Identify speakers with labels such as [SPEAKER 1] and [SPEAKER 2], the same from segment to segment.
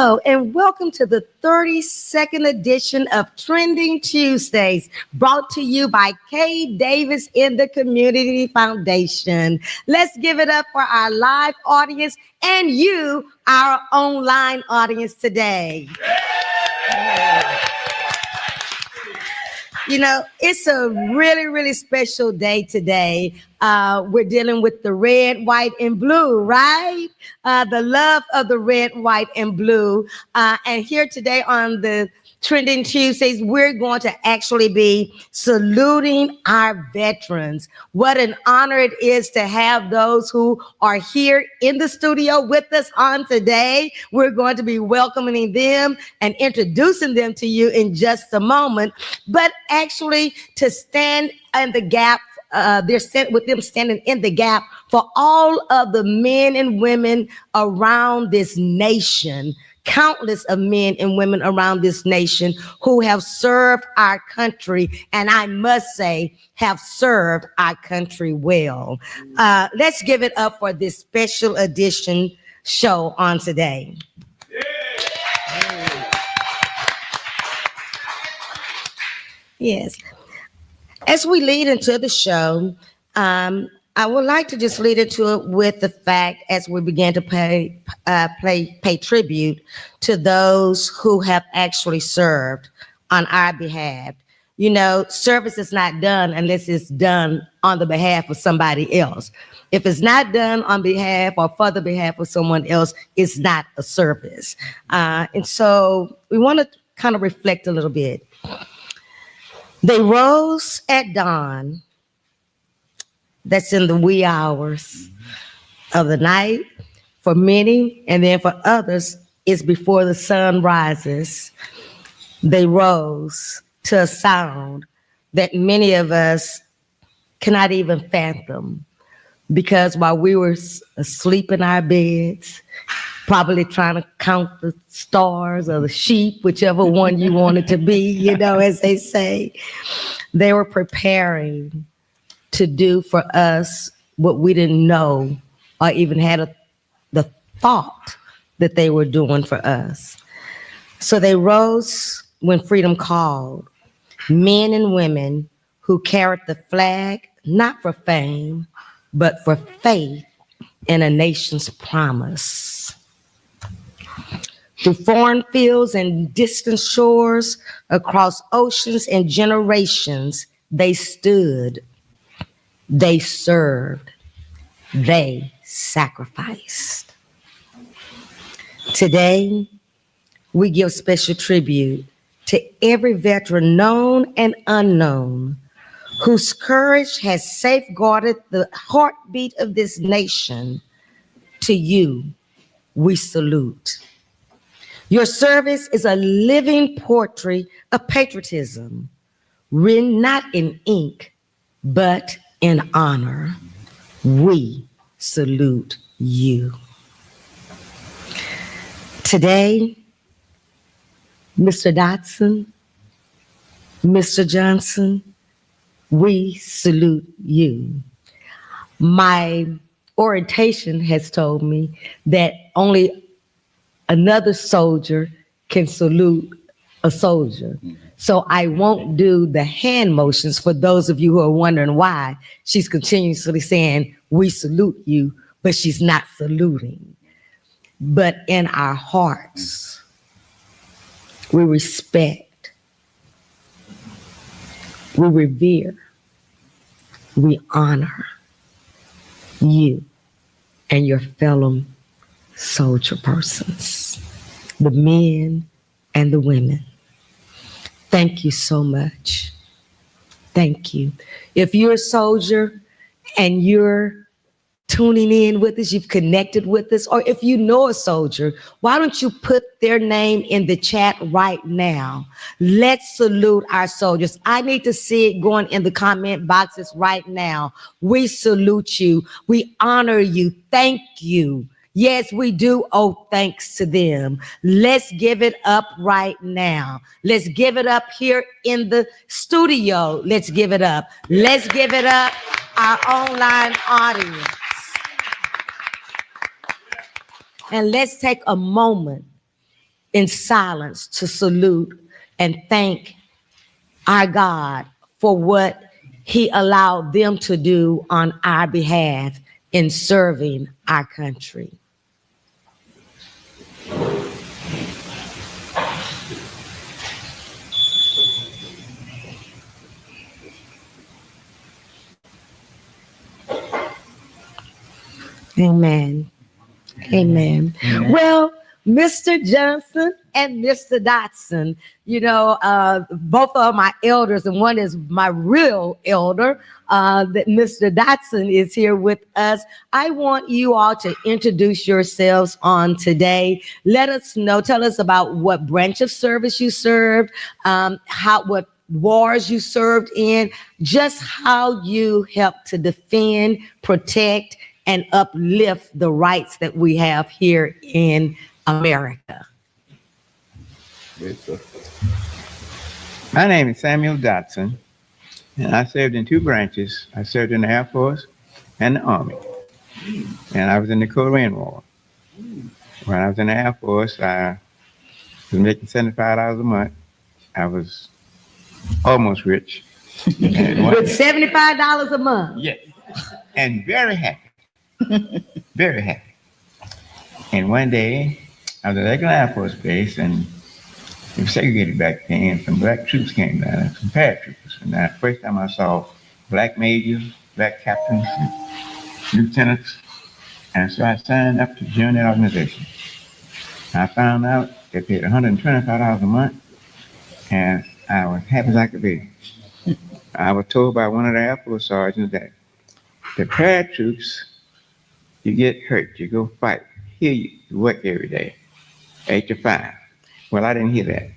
[SPEAKER 1] Hello, and welcome to the 32nd edition of Trending Tuesdays, brought to you by K. Davis in the Community Foundation. Let's give it up for our live audience and you, our online audience today. You know, it's a really, really special day today. We're dealing with the red, white, and blue, right? The love of the red, white, and blue. And here today on the Trending Tuesdays, we're going to actually be saluting our veterans. What an honor it is to have those who are here in the studio with us on today. We're going to be welcoming them and introducing them to you in just a moment. But actually, to stand in the gap, with them standing in the gap for all of the men and women around this nation. Countless of men and women around this nation who have served our country, and I must say, have served our country well. Let's give it up for this special edition show on today. Yes. As we lead into the show, I would like to just lead into it with the fact as we begin to pay tribute to those who have actually served on our behalf. You know, service is not done unless it's done on the behalf of somebody else. If it's not done on behalf or for the behalf of someone else, it's not a service. And so we want to kind of reflect a little bit. They rose at dawn. That's in the wee hours of the night for many, and then for others, it's before the sun rises. They rose to a sound that many of us cannot even fathom, because while we were asleep in our beds, probably trying to count the stars or the sheep, whichever one you wanted to be, you know, as they say, they were preparing to do for us what we didn't know or even had the thought that they were doing for us. So they rose when freedom called, men and women who carried the flag, not for fame, but for faith in a nation's promise. Through foreign fields and distant shores, across oceans and generations, they stood. They served, they sacrificed. Today, we give special tribute to every veteran known and unknown whose courage has safeguarded the heartbeat of this nation. To you, we salute. Your service is a living portrait of patriotism, written not in ink, but in honor. We salute you. Today, Mr. Dotson, Mr. Johnson, we salute you. My orientation has told me that only another soldier can salute a soldier. So I won't do the hand motions for those of you who are wondering why she's continuously saying, we salute you, but she's not saluting. But in our hearts, we respect, we revere, we honor you and your fellow soldier persons, the men and the women. Thank you so much. Thank you. If you're a soldier and you're tuning in with us, you've connected with us, or if you know a soldier, why don't you put their name in the chat right now? Let's salute our soldiers. I need to see it going in the comment boxes right now. We salute you. We honor you. Thank you. Yes, we do owe thanks to them. Let's give it up right now. Let's give it up here in the studio. Let's give it up. Let's give it up, our online audience. And let's take a moment in silence to salute and thank our God for what he allowed them to do on our behalf in serving our country. Amen. Amen. Well, Mr. Johnson and Mr. Dotson, both are my elders, and one is my real elder. That Mr. Dotson is here with us. I want you all to introduce yourselves on today. Let us know. Tell us about what branch of service you served, what wars you served in, just how you helped to defend, protect, and uplift the rights that we have here in America.
[SPEAKER 2] My name is Samuel Dotson, and I served in two branches. I served in the Air Force and the Army, and I was in the Korean War. When I was in the Air Force, I was making $75 a month. I was almost rich.
[SPEAKER 1] With $75 a month?
[SPEAKER 2] Yes, and very happy. Very happy. And one day, I was at Logan Air Force Base, and it was segregated back then, and some black troops came down, some paratroopers. And the first time I saw black majors, black captains, lieutenants, and so I signed up to join that organization. I found out they paid $125 a month, and I was happy as I could be. I was told by one of the Air Force sergeants that the paratroops, you get hurt, you go fight. Here you work every day, 8 to 5. Well, I didn't hear that.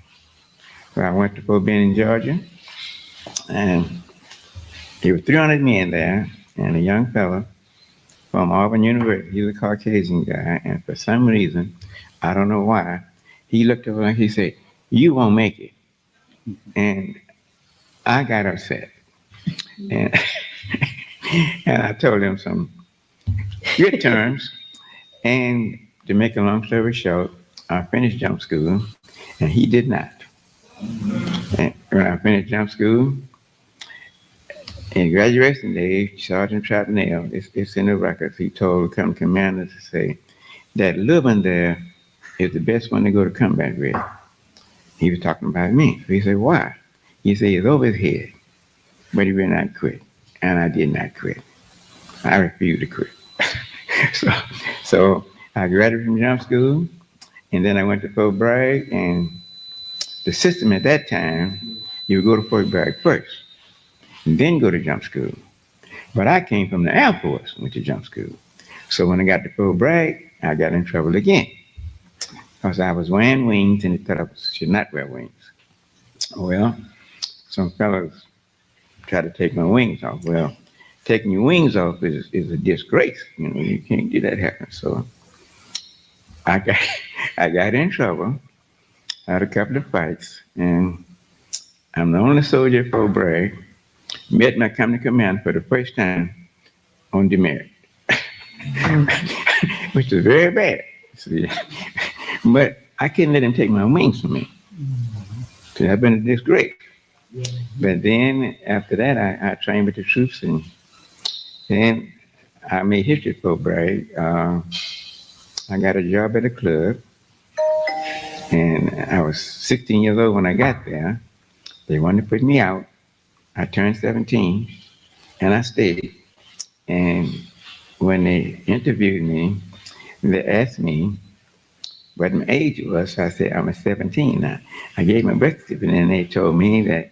[SPEAKER 2] So I went to Fort Benning, Georgia, and there were 300 men there, and a young fellow from Auburn University, he was a Caucasian guy, and for some reason, I don't know why, he looked over and he said, "You won't make it." And I got upset. And, and I told him some good terms. And to make a long story short, I finished jump school, and he did not. And when I finished jump school, in graduation day, Sergeant Trapnell, it's in the records, he told the company commander to say that Logan there is the best one to go to combat with. He was talking about me. So he said, "Why?" He said, "It's over his head." But he will not quit. And I did not quit. I refused to quit. So I graduated from jump school, and then I went to Fort Bragg, and the system at that time, you would go to Fort Bragg first, and then go to jump school. But I came from the Air Force, went to jump school. So when I got to Fort Bragg, I got in trouble again, because I was wearing wings, and they thought I should not wear wings. Well, some fellows tried to take my wings off. Well, taking your wings off is a disgrace. You can't do that happen. So I got in trouble. I had a couple of fights, and I'm the only soldier at Fort Bragg. Met my company commander for the first time on demerit, which is very bad. See? But I couldn't let him take my wings from me. So I've been a disgrace. But then after that, I trained with the troops, and then I made history at Fort Bragg. I got a job at a club, and I was 16 years old when I got there. They wanted to put me out. I turned 17, and I stayed. And when they interviewed me, they asked me what my age was. So I said, I'm 17 now. I gave my birth certificate, and they told me that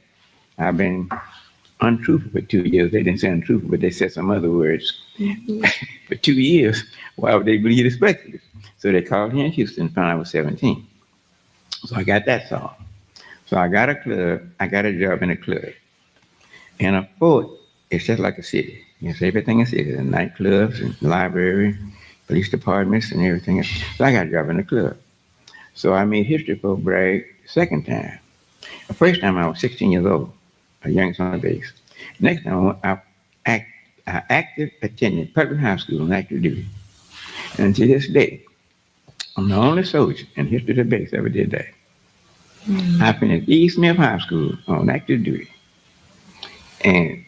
[SPEAKER 2] I've been untruthful for 2 years. They didn't say untruthful, but they said some other words. For 2 years, why would they believe this birth certificate? So they called here in Houston and found I was 17. So I got that solved. So I got a club. I got a job in a club. And a fort is just like a city. It's everything in city, the nightclubs and library, police departments and everything else. So I got a job in the club. So I made history for Bragg the second time. The first time I was 16 years old, a young son of base. Next time I active attended public high school on active duty. And to this day, I'm the only soldier in the history of the base ever did that. I finished E. Smith High School on active duty. And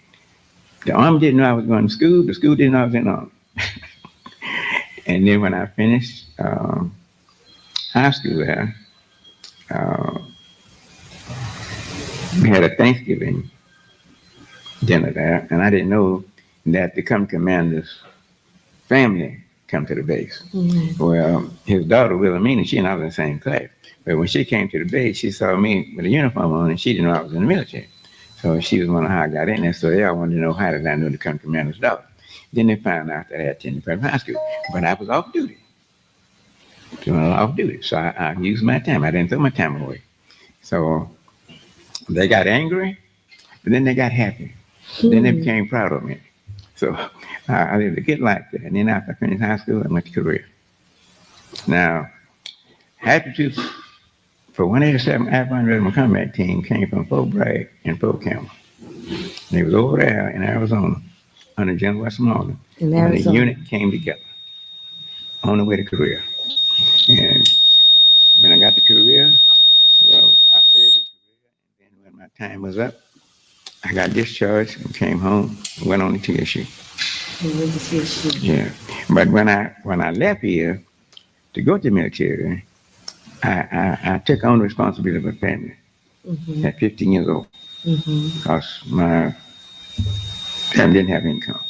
[SPEAKER 2] the Army didn't know I was going to school. The school didn't know I was in the Army. And then when I finished high school there, uh, we had a Thanksgiving dinner there. And I didn't know that the company commander's family come to the base. Well, his daughter, Wilhelmina, she and I was in the same class. But when she came to the base, she saw me with a uniform on, and she didn't know I was in the military. So she was wondering how I got in there. So they all wanted to know how did I know the company commander's daughter. Then they found out that I had attended private high school. But I was off duty. Doing off duty. So I used my time. I didn't throw my time away. So they got angry, but then they got happy. Then they became proud of me. So I lived a good life there. And then after I finished high school, I went to Korea. Now, Happy Troops for 187 Airborne Regiment Combat Team came from Fort Bragg and Fort Campbell. They was over there in Arizona under General Westmoreland. And the unit came together on the way to Korea. And when I got to Korea, well, I served in Korea. And then when my time was up, I got discharged and came home and went on to TSU. Yeah. But when I left here to go to the military, I took on the responsibility of a family at 15 years old because my family didn't have income.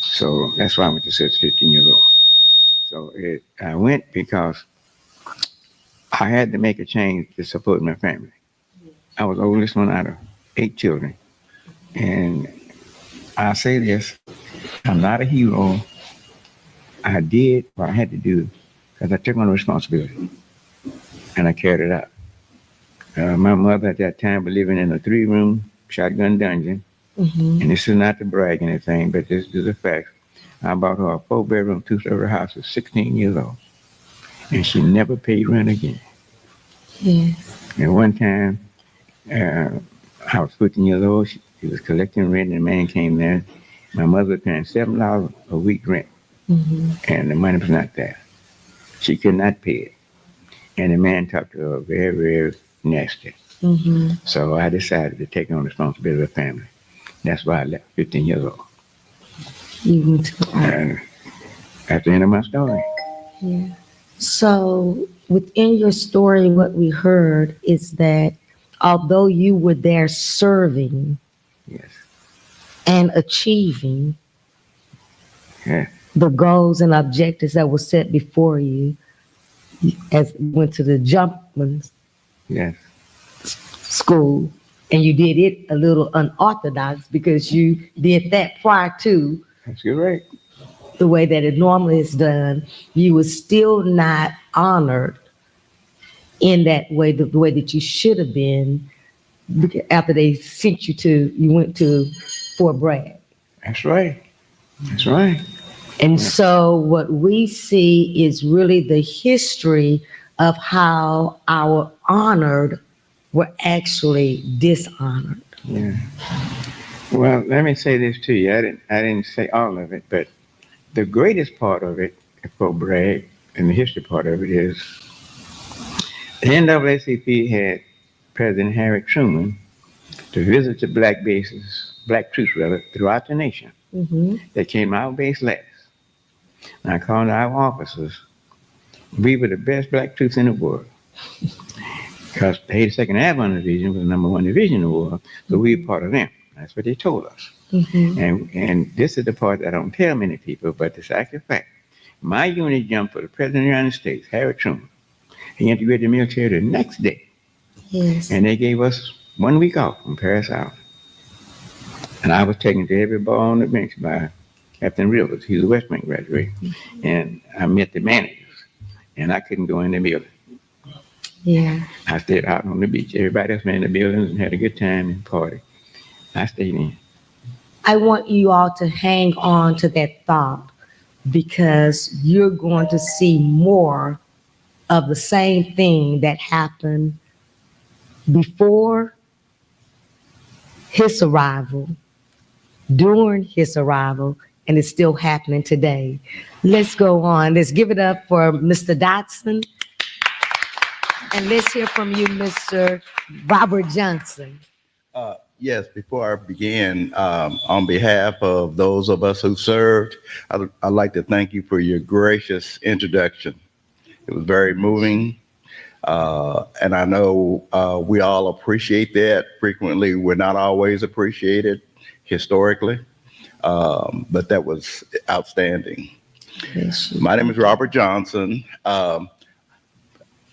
[SPEAKER 2] So that's why I went to service 15 years old. So I went because I had to make a change to support my family. I was the oldest one out of 8 children. And I say this, I'm not a hero. I did what I had to do because I took on the responsibility and I carried it out. My mother at that time was living in a 3-room shotgun dungeon. And this is not to brag anything, but this is a fact. I bought her a 4-bedroom, 2-story house at 16 years old. And she never paid rent again.
[SPEAKER 1] Yes.
[SPEAKER 2] And one time, I was 15 years old. She was collecting rent, and a man came there. My mother was paying $7 a week rent, and the money was not there. She could not pay it. And the man talked to her very, very nasty. So I decided to take on the responsibility of the family. That's why I left 15 years old.
[SPEAKER 1] You went to
[SPEAKER 2] And that's the end of my story.
[SPEAKER 1] Yeah. So within your story, what we heard is that although you were there serving
[SPEAKER 2] Yes.
[SPEAKER 1] and achieving
[SPEAKER 2] Yeah.
[SPEAKER 1] the goals and objectives that were set before you, as you went to the jumpman's
[SPEAKER 2] Yes.
[SPEAKER 1] school, and you did it a little unorthodox because you did that prior to
[SPEAKER 2] That's right.
[SPEAKER 1] the way that it normally is done, you were still not honored in that way, the way that you should have been after they sent you went to Fort Bragg.
[SPEAKER 2] That's right. That's right.
[SPEAKER 1] And so what we see is really the history of how our honored were actually dishonored.
[SPEAKER 2] Yeah. Well, let me say this to you. I didn't say all of it, but the greatest part of it, for Bragg, and the history part of it is the NAACP had President Harry Truman to visit the black bases, black troops rather, throughout the nation. They came our base last. And I called our officers. We were the best black troops in the world. Because the 82nd Airborne Division was the #1 division in the world, so we were part of them. That's what they told us. And this is the part that I don't tell many people, but it's actually a fact. My unit jumped for the President of the United States, Harry Truman. He integrated the military the next day.
[SPEAKER 1] Yes.
[SPEAKER 2] And they gave us 1 week off from Paris Island. And I was taken to every ball on the bench by Captain Rivers. He's a West Point graduate. And I met the managers, and I couldn't go in the building.
[SPEAKER 1] Yeah.
[SPEAKER 2] I stayed out on the beach. Everybody else went in the buildings and had a good time and party. I stayed in.
[SPEAKER 1] I want you all to hang on to that thought because you're going to see more of the same thing that happened before his arrival, during his arrival, and it's still happening today. Let's go on. Let's give it up for Mr. Dotson. And let's hear from you, Mr. Robert Johnson.
[SPEAKER 3] Yes, before I begin, on behalf of those of us who served, I'd like to thank you for your gracious introduction. It was very moving, and I know we all appreciate that. Frequently, we're not always appreciated historically, but that was outstanding. My name is Robert Johnson.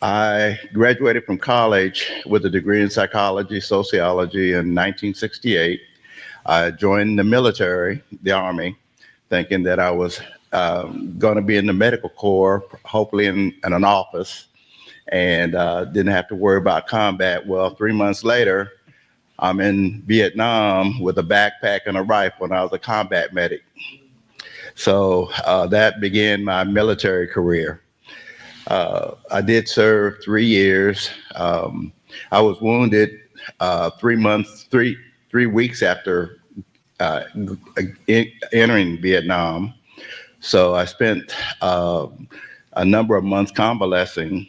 [SPEAKER 3] I graduated from college with a degree in psychology, sociology in 1968. I joined the military, the Army, thinking that I was going to be in the medical corps, hopefully in an office, and didn't have to worry about combat. Well, 3 months later, I'm in Vietnam with a backpack and a rifle, and I was a combat medic. So that began my military career. I did serve 3 years. I was wounded 3 weeks after entering Vietnam. So I spent a number of months convalescing.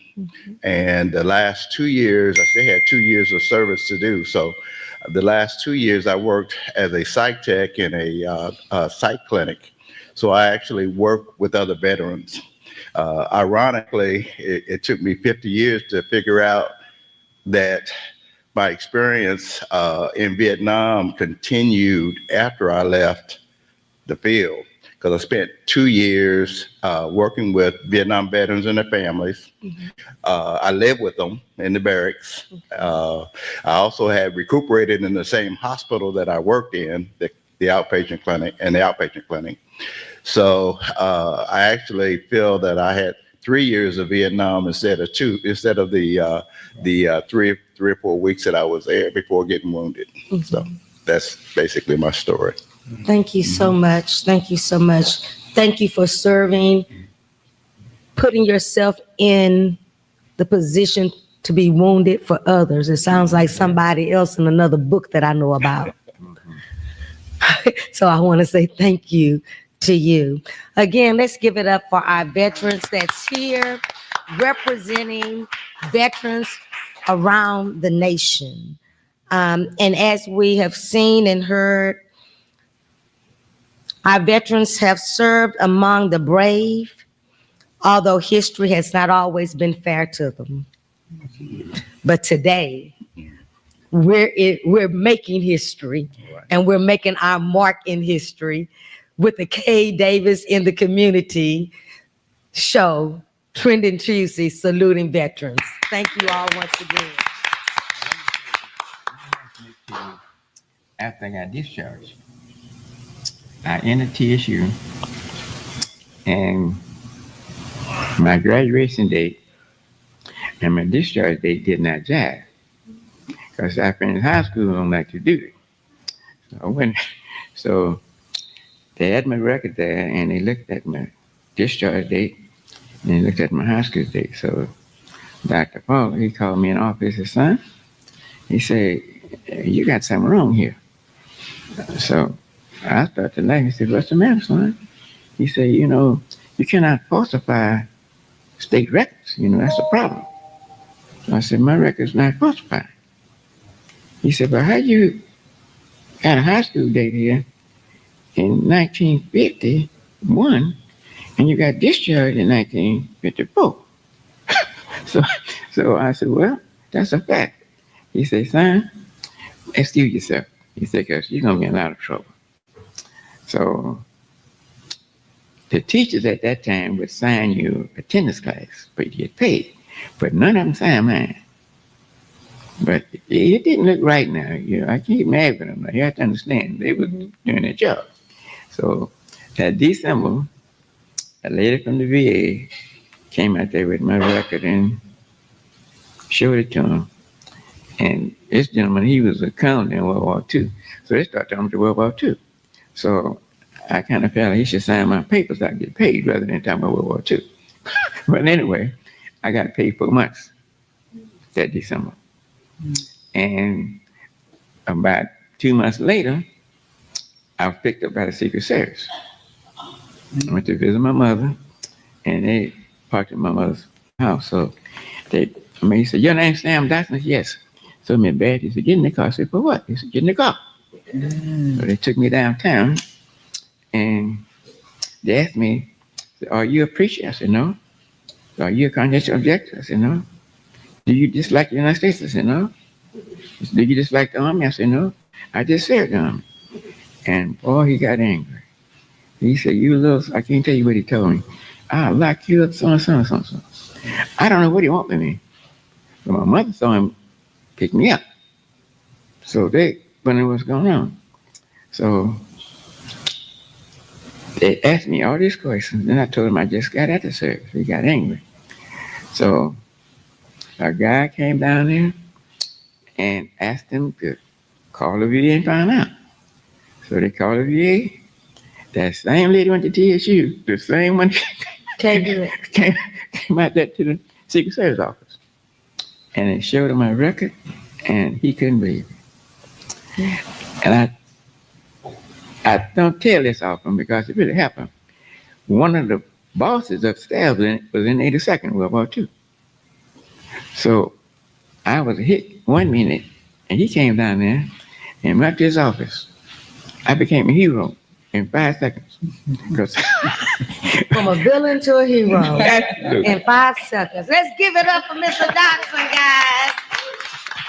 [SPEAKER 3] And the last 2 years, I still had 2 years of service to do. So the last 2 years, I worked as a psych tech in a psych clinic. So I actually worked with other veterans. Ironically, it took me 50 years to figure out that my experience in Vietnam continued after I left the field, because I spent 2 years working with Vietnam veterans and their families. I lived with them in the barracks. I also had recuperated in the same hospital that I worked in, the outpatient clinic. So I actually feel that I had 3 years of Vietnam instead of the 3 or 4 weeks that I was there before getting wounded. So that's basically my story.
[SPEAKER 1] Thank you so much. Thank you so much. Thank you for serving, putting yourself in the position to be wounded for others. It sounds like somebody else in another book that I know about. So I want to say thank you to you. Again, let's give it up for our veterans that's here representing veterans around the nation. And as we have seen and heard, our veterans have served among the brave, although history has not always been fair to them. But today, we're making history, and we're making our mark in history with the Kay Davis in the Community show, Trending Tuesday, saluting veterans. Thank you all once again.
[SPEAKER 2] After I got discharged, I entered TSU, and my graduation date and my discharge date did not jive, because I finished high school on active duty. So they had my record there, and they looked at my discharge date, and they looked at my high school date. So Dr. Paul, he called me in the office. His son, he said, "You got something wrong here." So I started to laugh. He said, "What's the matter, son?" He said, "You cannot falsify state records. That's a problem." So I said, "My record's not falsified." He said, "But how you got a high school date here in 1951, and you got discharged in 1954. So I said, "Well, that's a fact." He said, "Son, excuse yourself." He said, "Because you're going to be in a lot of trouble." So the teachers at that time would sign your attendance class, but you get paid. But none of them signed mine. But it didn't look right now. I can't mad with them. You have to understand, they were doing their job. So that December, a lady from the VA came out there with my record and showed it to him. And this gentleman, he was a colonel in World War II. So they started talking to World War II. So I kind of felt like he should sign my papers so I get paid rather than talking about World War II. But anyway, I got paid for months that December. And about 2 months later, I was picked up by the Secret Service. I went to visit my mother, and they parked at my mother's house. So he said, "Your name's Sam Dyson?" I said, "Yes." So me bad. He said, "Get in the car." I said, "For what?" He said, "Get in the car." So they took me downtown, and they asked me, "Are you a preacher?" I said, "No." "Are you a congregational objector?" I said, "No." "Do you dislike the United States?" I said, "No." He said, "Do you dislike the Army?" I said, "No. I just served the Army." And boy, he got angry. He said, "You little," I can't tell you what he told me. "I'll lock you up, so and so and so and so." I don't know what he want with me. But my mother saw him pick me up. So they wondering what's going on. So they asked me all these questions. Then I told him I just got out the service. He got angry. So a guy came down there and asked him to call the VA and find out. So they called the VA. That same lady went to TSU. The same one
[SPEAKER 1] Can't do it.
[SPEAKER 2] came out there to the Secret Service office. And they showed him my record, and he couldn't believe it. And I don't tell this often because it really happened. One of the bosses upstairs was in 82nd World War II. So I was hit 1 minute, and he came down there and went to his office. I became a hero in 5 seconds.
[SPEAKER 1] From a villain to a hero
[SPEAKER 2] Absolutely.
[SPEAKER 1] in 5 seconds. Let's give it up for Mr. Dodson, guys.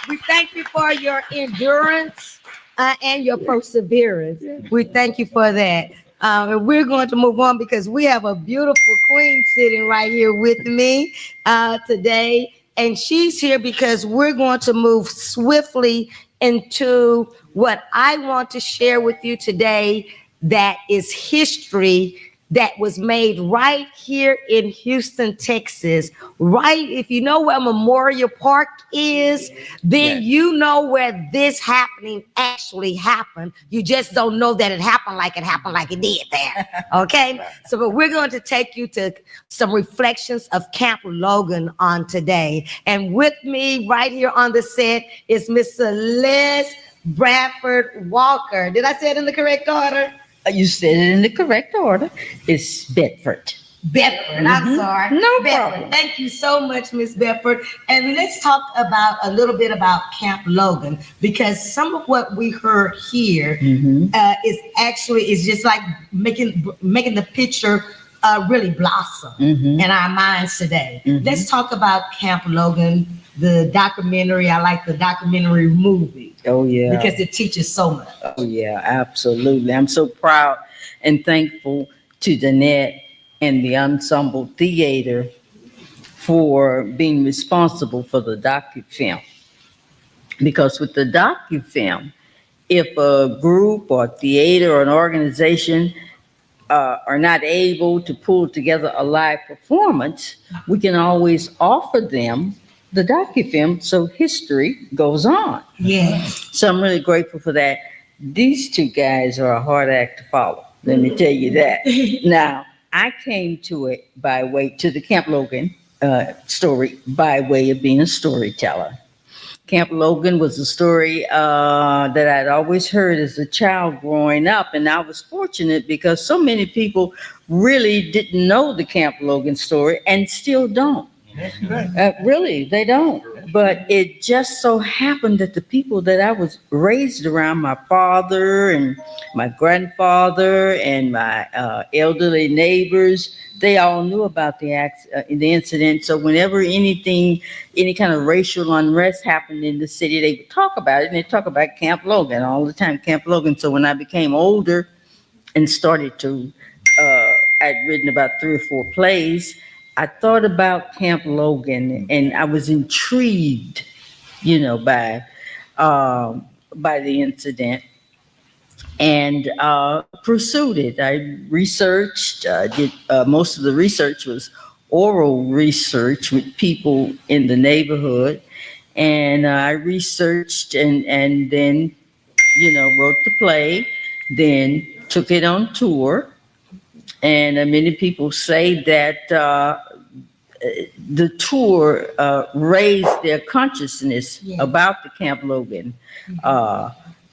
[SPEAKER 1] We thank you for your endurance and your perseverance. We thank you for that. And we're going to move on because we have a beautiful queen sitting right here with me today. And she's here because we're going to move swiftly into what I want to share with you today, that is history that was made right here in Houston, Texas. Right, if you know where Memorial Park is, then you know where this happening actually happened. You just don't know that it happened like it did there. Okay, so but we're going to take you to some reflections of Camp Logan on today. And with me right here on the set is Miss Celeste Bradford Walker. Did I say it in the correct order?
[SPEAKER 4] You said it in the correct order. It's Bedford.
[SPEAKER 1] Bedford, I'm sorry.
[SPEAKER 4] No
[SPEAKER 1] Bedford.
[SPEAKER 4] problem.
[SPEAKER 1] Thank you so much, Miss Bedford. And let's talk about a little bit about Camp Logan, because some of what we heard here is just like making the picture really blossom in our minds today. Let's talk about Camp Logan, the documentary. I like the documentary movie.
[SPEAKER 4] Oh, yeah.
[SPEAKER 1] Because it teaches so much.
[SPEAKER 4] Oh, yeah, absolutely. I'm so proud and thankful to Danette and the Ensemble Theater for being responsible for the docu-film. Because with the docu-film, if a group or theater or an organization are not able to pull together a live performance, we can always offer them the docu-film so history goes on.
[SPEAKER 1] Yes.
[SPEAKER 4] So I'm really grateful for that. These two guys are a hard act to follow. Let me tell you that. Now, I came to it to the Camp Logan story by way of being a storyteller. Camp Logan was a story that I'd always heard as a child growing up. And I was fortunate because so many people really didn't know the Camp Logan story and still don't. Really, they don't. But it just so happened that the people that I was raised around, my father and my grandfather and my elderly neighbors, they all knew about the incident. So whenever any kind of racial unrest happened in the city, they would talk about it, and they talk about Camp Logan all the time, Camp Logan. So when I became older and started to, I'd written about 3 or 4 plays, I thought about Camp Logan, and I was intrigued, by the incident, and pursued it. I researched. Did most of the research was oral research with people in the neighborhood, and I researched and then wrote the play, then took it on tour. And many people say that the tour raised their consciousness about the Camp Logan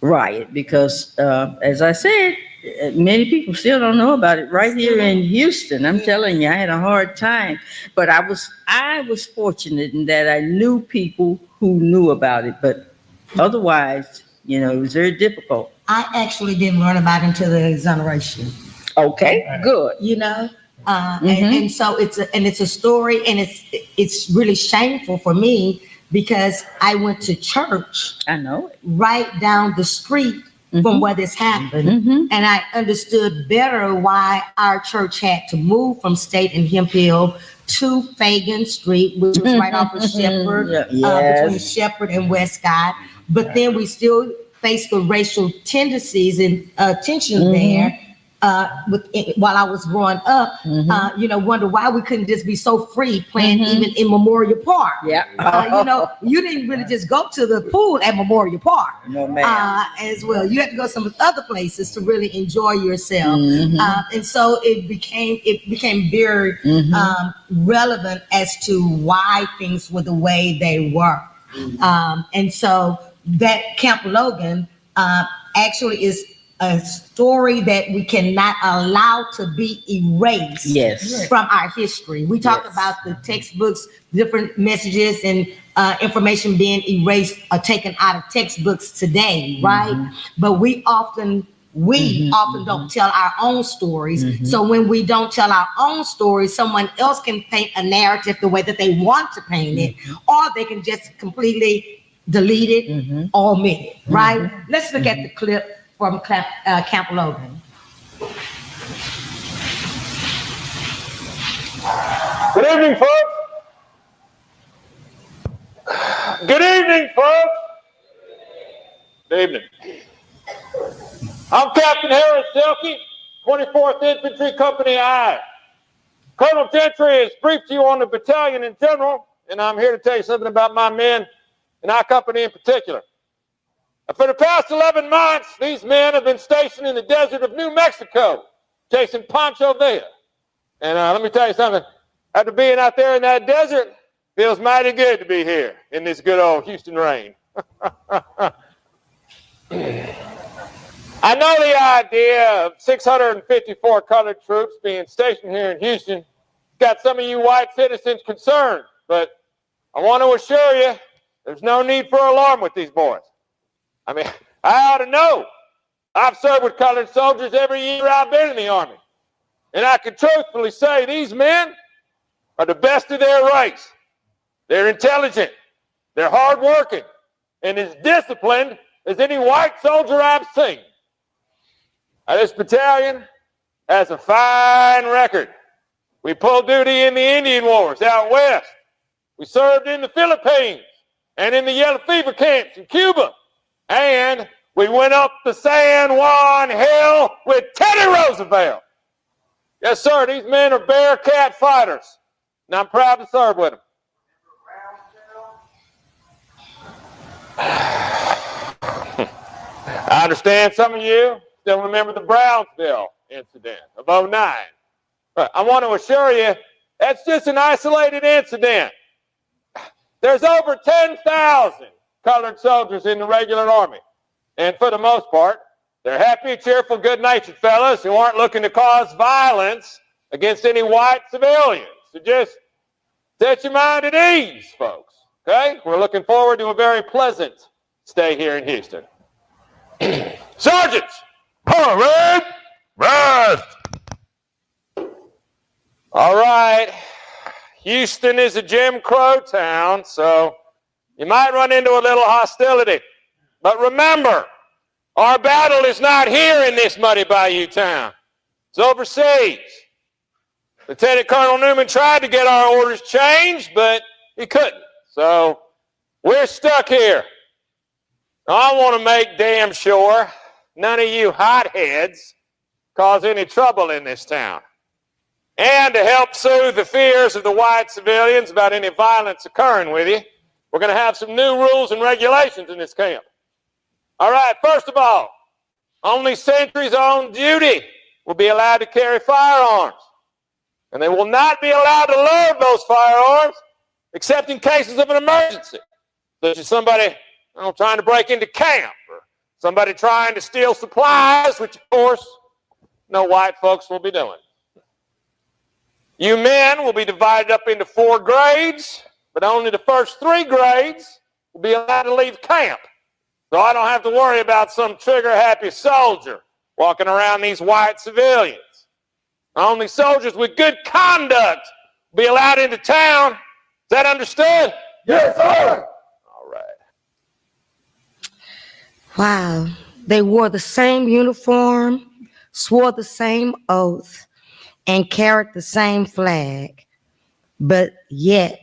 [SPEAKER 4] riot because, as I said, many people still don't know about it right here in Houston. I'm telling you, I had a hard time, but I was fortunate in that I knew people who knew about it, but otherwise, it was very difficult.
[SPEAKER 1] I actually didn't learn about it until the exoneration.
[SPEAKER 4] Okay, good.
[SPEAKER 1] And so it's a story, and it's really shameful for me because I went to church
[SPEAKER 4] I know it.
[SPEAKER 1] right down the street from where this happened, and I understood better why our church had to move from State and Hemp Hill to Fagan Street, which was right off of Shepherd, between Shepherd and Westcott. But then we still faced the racial tendencies and tension there. While I was growing up, wonder why we couldn't just be so free playing even in Memorial Park.
[SPEAKER 4] Yeah.
[SPEAKER 1] You didn't really just go to the pool at Memorial Park.
[SPEAKER 4] No, ma'am.
[SPEAKER 1] As well. You had to go some other places to really enjoy yourself. And so it became very relevant as to why things were the way they were. And so that Camp Logan actually is a story that we cannot allow to be erased from our history. We talk about the textbooks, different messages and information being erased or taken out of textbooks today, right? But we often don't tell our own stories. So when we don't tell our own stories, someone else can paint a narrative the way that they want to paint it, or they can just completely delete it or omit it, right? Let's look at the clip from Camp Logan.
[SPEAKER 5] Good evening, folks. Good evening, folks. Good evening. I'm Captain Harris Selke, 24th Infantry Company I. Colonel Gentry has briefed you on the battalion in general, and I'm here to tell you something about my men and our company in particular. For the past 11 months, these men have been stationed in the desert of New Mexico, chasing Pancho Villa. And let me tell you something. After being out there in that desert, feels mighty good to be here in this good old Houston rain. I know the idea of 654 colored troops being stationed here in Houston got some of you white citizens concerned, but I want to assure you there's no need for alarm with these boys. I mean, I ought to know. I've served with colored soldiers every year I've been in the Army. And I can truthfully say these men are the best of their race. They're intelligent, they're hardworking, and as disciplined as any white soldier I've seen. Now, this battalion has a fine record. We pulled duty in the Indian Wars out west. We served in the Philippines and in the yellow fever camps in Cuba. And we went up the San Juan Hill with Teddy Roosevelt. Yes, sir, these men are Bearcat fighters, and I'm proud to serve with them. I understand some of you still remember the Brownsville incident of '09. But I want to assure you, that's just an isolated incident. There's over 10,000 colored soldiers in the regular Army. And for the most part, they're happy, cheerful, good-natured fellas who aren't looking to cause violence against any white civilians. So just set your mind at ease, folks. Okay? We're looking forward to a very pleasant stay here in Houston. Sergeants! Parade! Rest! All right. Houston is a Jim Crow town, so you might run into a little hostility. But remember, our battle is not here in this muddy bayou town. It's overseas. Lieutenant Colonel Newman tried to get our orders changed, but he couldn't. So we're stuck here. Now, I want to make damn sure none of you hotheads cause any trouble in this town. And to help soothe the fears of the white civilians about any violence occurring with you, we're going to have some new rules and regulations in this camp. All right, first of all, only sentries on duty will be allowed to carry firearms. And they will not be allowed to load those firearms except in cases of an emergency, such as somebody trying to break into camp or somebody trying to steal supplies, which, of course, no white folks will be doing. You men will be divided up into 4 grades, but only the first 3 grades will be allowed to leave camp. So I don't have to worry about some trigger-happy soldier walking around these white civilians. Only soldiers with good conduct will be allowed into town. Is that understood?
[SPEAKER 6] Yes, sir.
[SPEAKER 5] All right.
[SPEAKER 1] Wow. They wore the same uniform, swore the same oath, and carried the same flag, but yet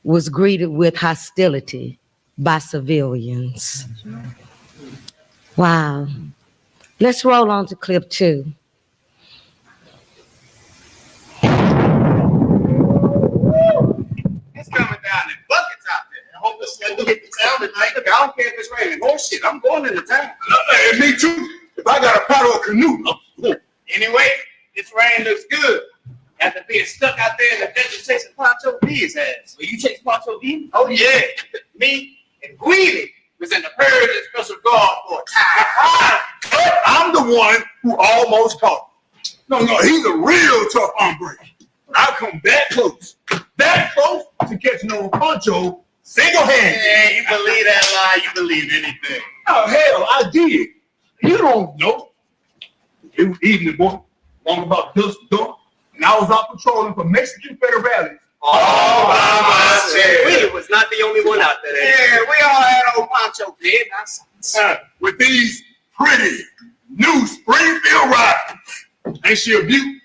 [SPEAKER 1] was greeted with hostility by civilians. Wow. Let's roll on to clip 2.
[SPEAKER 6] It's coming down in buckets out there. I hope this nigga hit the town tonight. Look, I don't care if it's raining. Oh shit, I'm going into town. Hey, me too. If I got to paddle a canoe, I'm going. Anyway, this rain looks good. After being stuck out there in the desert chasing Pancho V's ass. Well, you chase Pancho V? Oh yeah. Me and Guidi was in the Purge and Special Guard for a time. But I'm the one who almost caught him. No, he's a real tough hombre. I come that close to catching on Pancho single-handed. Yeah, you believe that lie, you believe anything. Oh, hell, I did. You don't know. It was evening, boy. Long about dusk dark. And I was out patrolling for Mexican federales. All by myself. We was not the only one out there. Yeah, we all had old Pancho dead. With these pretty new Springfield rifles. Ain't she a beaut?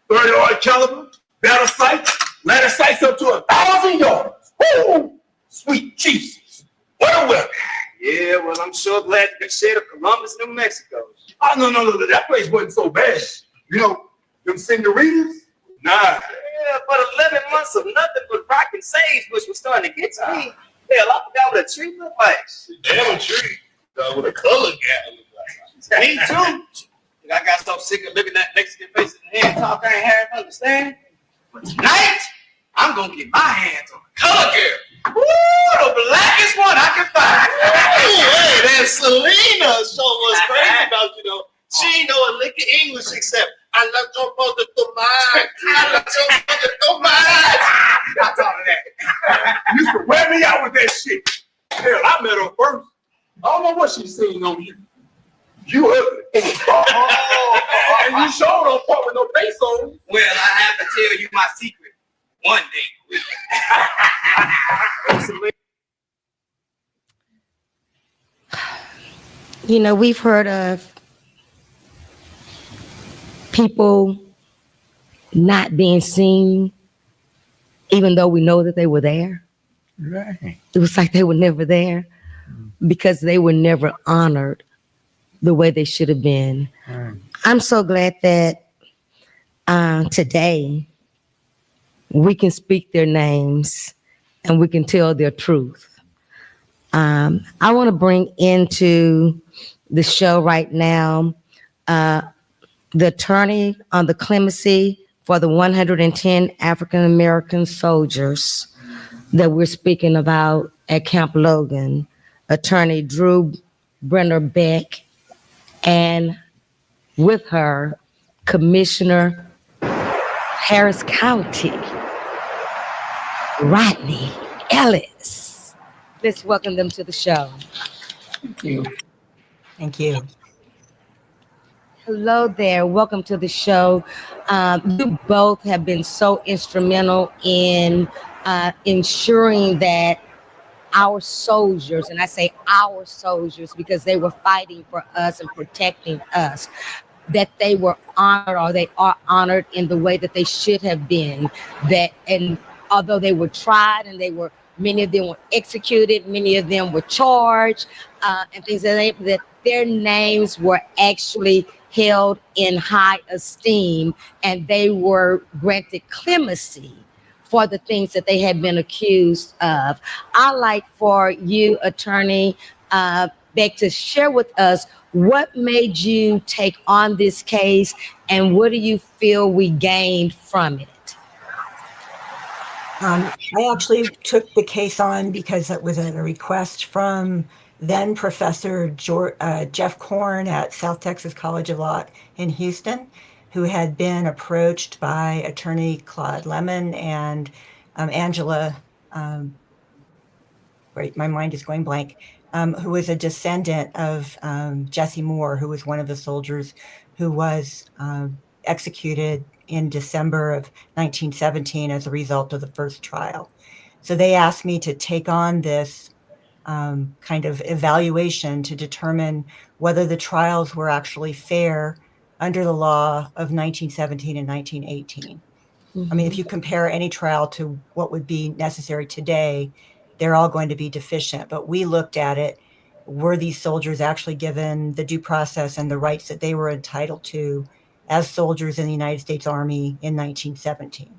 [SPEAKER 6] 30-aught caliber, battle sights, ladder sights up to 1,000 yards. Woo! Sweet Jesus. What a weapon. Yeah, well, I'm sure glad you could share of Columbus, New Mexico. Oh, no, that place wasn't so bad. You know, them senoritas? Nah. Yeah, but 11 months of nothing but rock and sagebush was starting to get to me. Hell, I forgot what a tree looked like. Damn tree. With a color gap. Me too. I got so sick of looking at Mexican faces and head talk I ain't had to understand. But tonight, I'm gonna get my hands on a color girl. Woo, the blackest one I can find. Hey, that Selena show was crazy about, she ain't know a lick of English except I love your mother to mine. I love your mother to mine. Not all of that. You used to wear me out with that shit. Hell, I met her first. I don't know what she's seen on you. You ugly. And you sure don't part with no face on. Well, I have to tell you my secret one day.
[SPEAKER 1] We've heard of people not being seen, even though we know that they were there.
[SPEAKER 2] Right.
[SPEAKER 1] It was like they were never there because they were never honored the way they should have been.
[SPEAKER 2] Right.
[SPEAKER 1] I'm so glad that today we can speak their names and we can tell their truth. I want to bring into the show right now the attorney on the clemency for the 110 African American soldiers that we're speaking about at Camp Logan, Attorney Drew Brenner Beck, and with her, Commissioner Harris County, Rodney Ellis. Let's welcome them to the show.
[SPEAKER 7] Thank you. Thank you.
[SPEAKER 1] Hello there. Welcome to the show. You both have been so instrumental in ensuring that our soldiers, and I say our soldiers because they were fighting for us and protecting us, that they were honored, or they are honored in the way that they should have been. And although they were tried and many of them were executed, many of them were charged, and things that their names were actually held in high esteem, and they were granted clemency for the things that they had been accused of. I'd like for you, Attorney Beck, to share with us what made you take on this case and what do you feel we gained from it?
[SPEAKER 7] I actually took the case on because it was a request from then Professor Jeff Korn at South Texas College of Law in Houston, who had been approached by attorney Claude Lemon and Angela, right, my mind is going blank, who was a descendant of Jesse Moore, who was one of the soldiers who was executed in December of 1917 as a result of the first trial. So they asked me to take on this kind of evaluation to determine whether the trials were actually fair under the law of 1917 and 1918. I mean, if you compare any trial to what would be necessary today, they're all going to be deficient. But we looked at it, were these soldiers actually given the due process and the rights that they were entitled to as soldiers in the United States Army in 1917?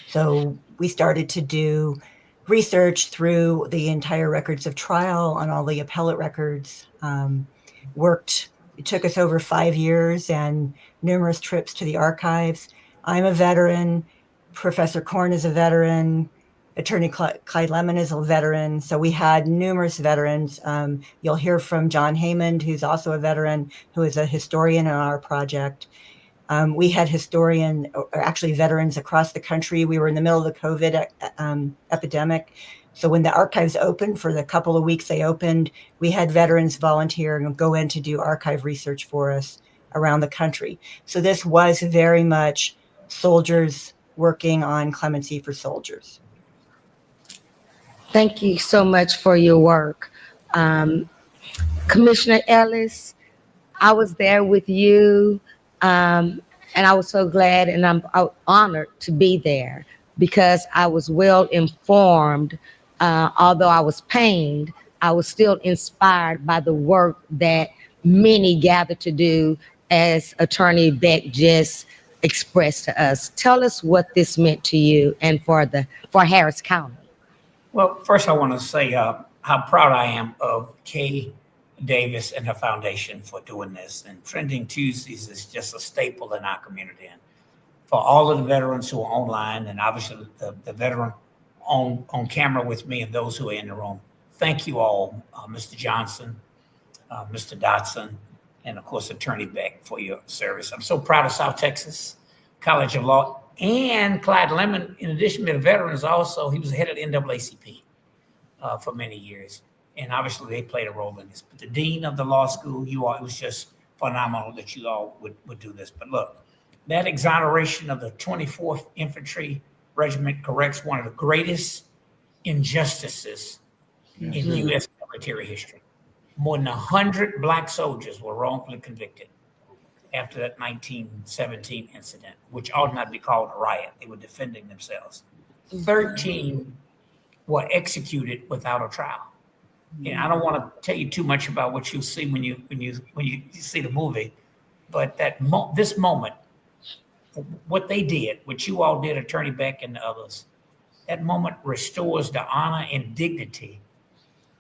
[SPEAKER 7] So we started to do research through the entire records of trial on all the appellate records, it took us over 5 years and numerous trips to the archives. I'm a veteran. Professor Korn is a veteran. Attorney Clyde Lemon is a veteran. So we had numerous veterans. You'll hear from John Haymond, who's also a veteran, who is a historian in our project. We had actually veterans across the country. We were in the middle of the COVID epidemic. So when the archives opened, for the couple of weeks they opened, we had veterans volunteer and go in to do archive research for us around the country. So this was very much soldiers working on clemency for soldiers.
[SPEAKER 1] Thank you so much for your work. Commissioner Ellis, I was there with you, and I was so glad and I'm honored to be there because I was well informed. Although I was pained, I was still inspired by the work that many gathered to do, as Attorney Beck just expressed to us. Tell us what this meant to you and for Harris County.
[SPEAKER 8] Well, first I want to say how proud I am of Kay Davis and her foundation for doing this. And Trending Tuesdays is just a staple in our community. And for all of the veterans who are online, and obviously the veteran on camera with me and those who are in the room, thank you all, Mr. Johnson, Mr. Dotson, and of course, Attorney Beck, for your service. I'm so proud of South Texas College of Law. And Clyde Lemon, in addition to the veterans, also, he was the head of the NAACP for many years. And obviously, they played a role in this. But the dean of the law school, it was just phenomenal that you all would do this. But look, that exoneration of the 24th Infantry Regiment corrects one of the greatest injustices in U.S. military history. More than 100 Black soldiers were wrongfully convicted after that 1917 incident, which ought not be called a riot. They were defending themselves. 13 were executed without a trial. And I don't want to tell you too much about what you'll see when you see the movie, but this moment, what they did, what you all did, Attorney Beck and the others, that moment restores the honor and dignity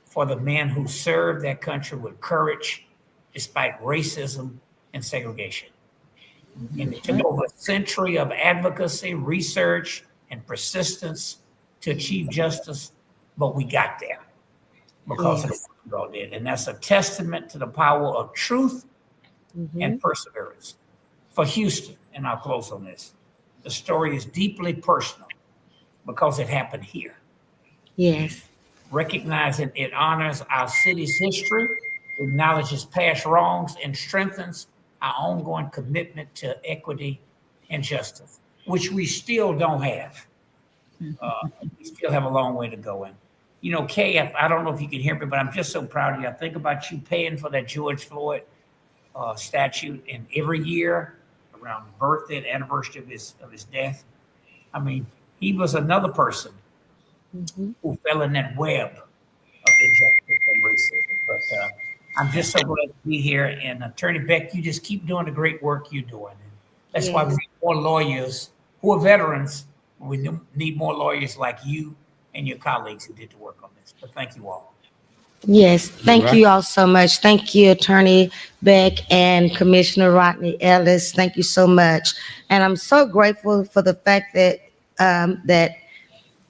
[SPEAKER 8] for the men who served that country with courage, despite racism and segregation. And it took over a century of advocacy, research, and persistence to achieve justice, but we got there because of what you all did. And that's a testament to the power of truth and perseverance. For Houston, and I'll close on this, the story is deeply personal because it happened here.
[SPEAKER 1] Yes.
[SPEAKER 8] Recognizing it honors our city's history, acknowledges past wrongs, and strengthens our ongoing commitment to equity and justice, which we still don't have. We still have a long way to go in. You know, Kay, I don't know if you can hear me, but I'm just so proud of you. I think about you paying for that George Floyd statue, and every year around the birthday and anniversary of his death, I mean, he was another person who fell in that web of injustice and racism. But I'm just so glad to be here. And Attorney Beck, you just keep doing the great work you're doing. And that's why we need more lawyers who are veterans. We need more lawyers like you and your colleagues who did the work on this. But thank you all.
[SPEAKER 1] Yes, thank you all so much. Thank you, Attorney Beck and Commissioner Rodney Ellis. Thank you so much. And I'm so grateful for the fact that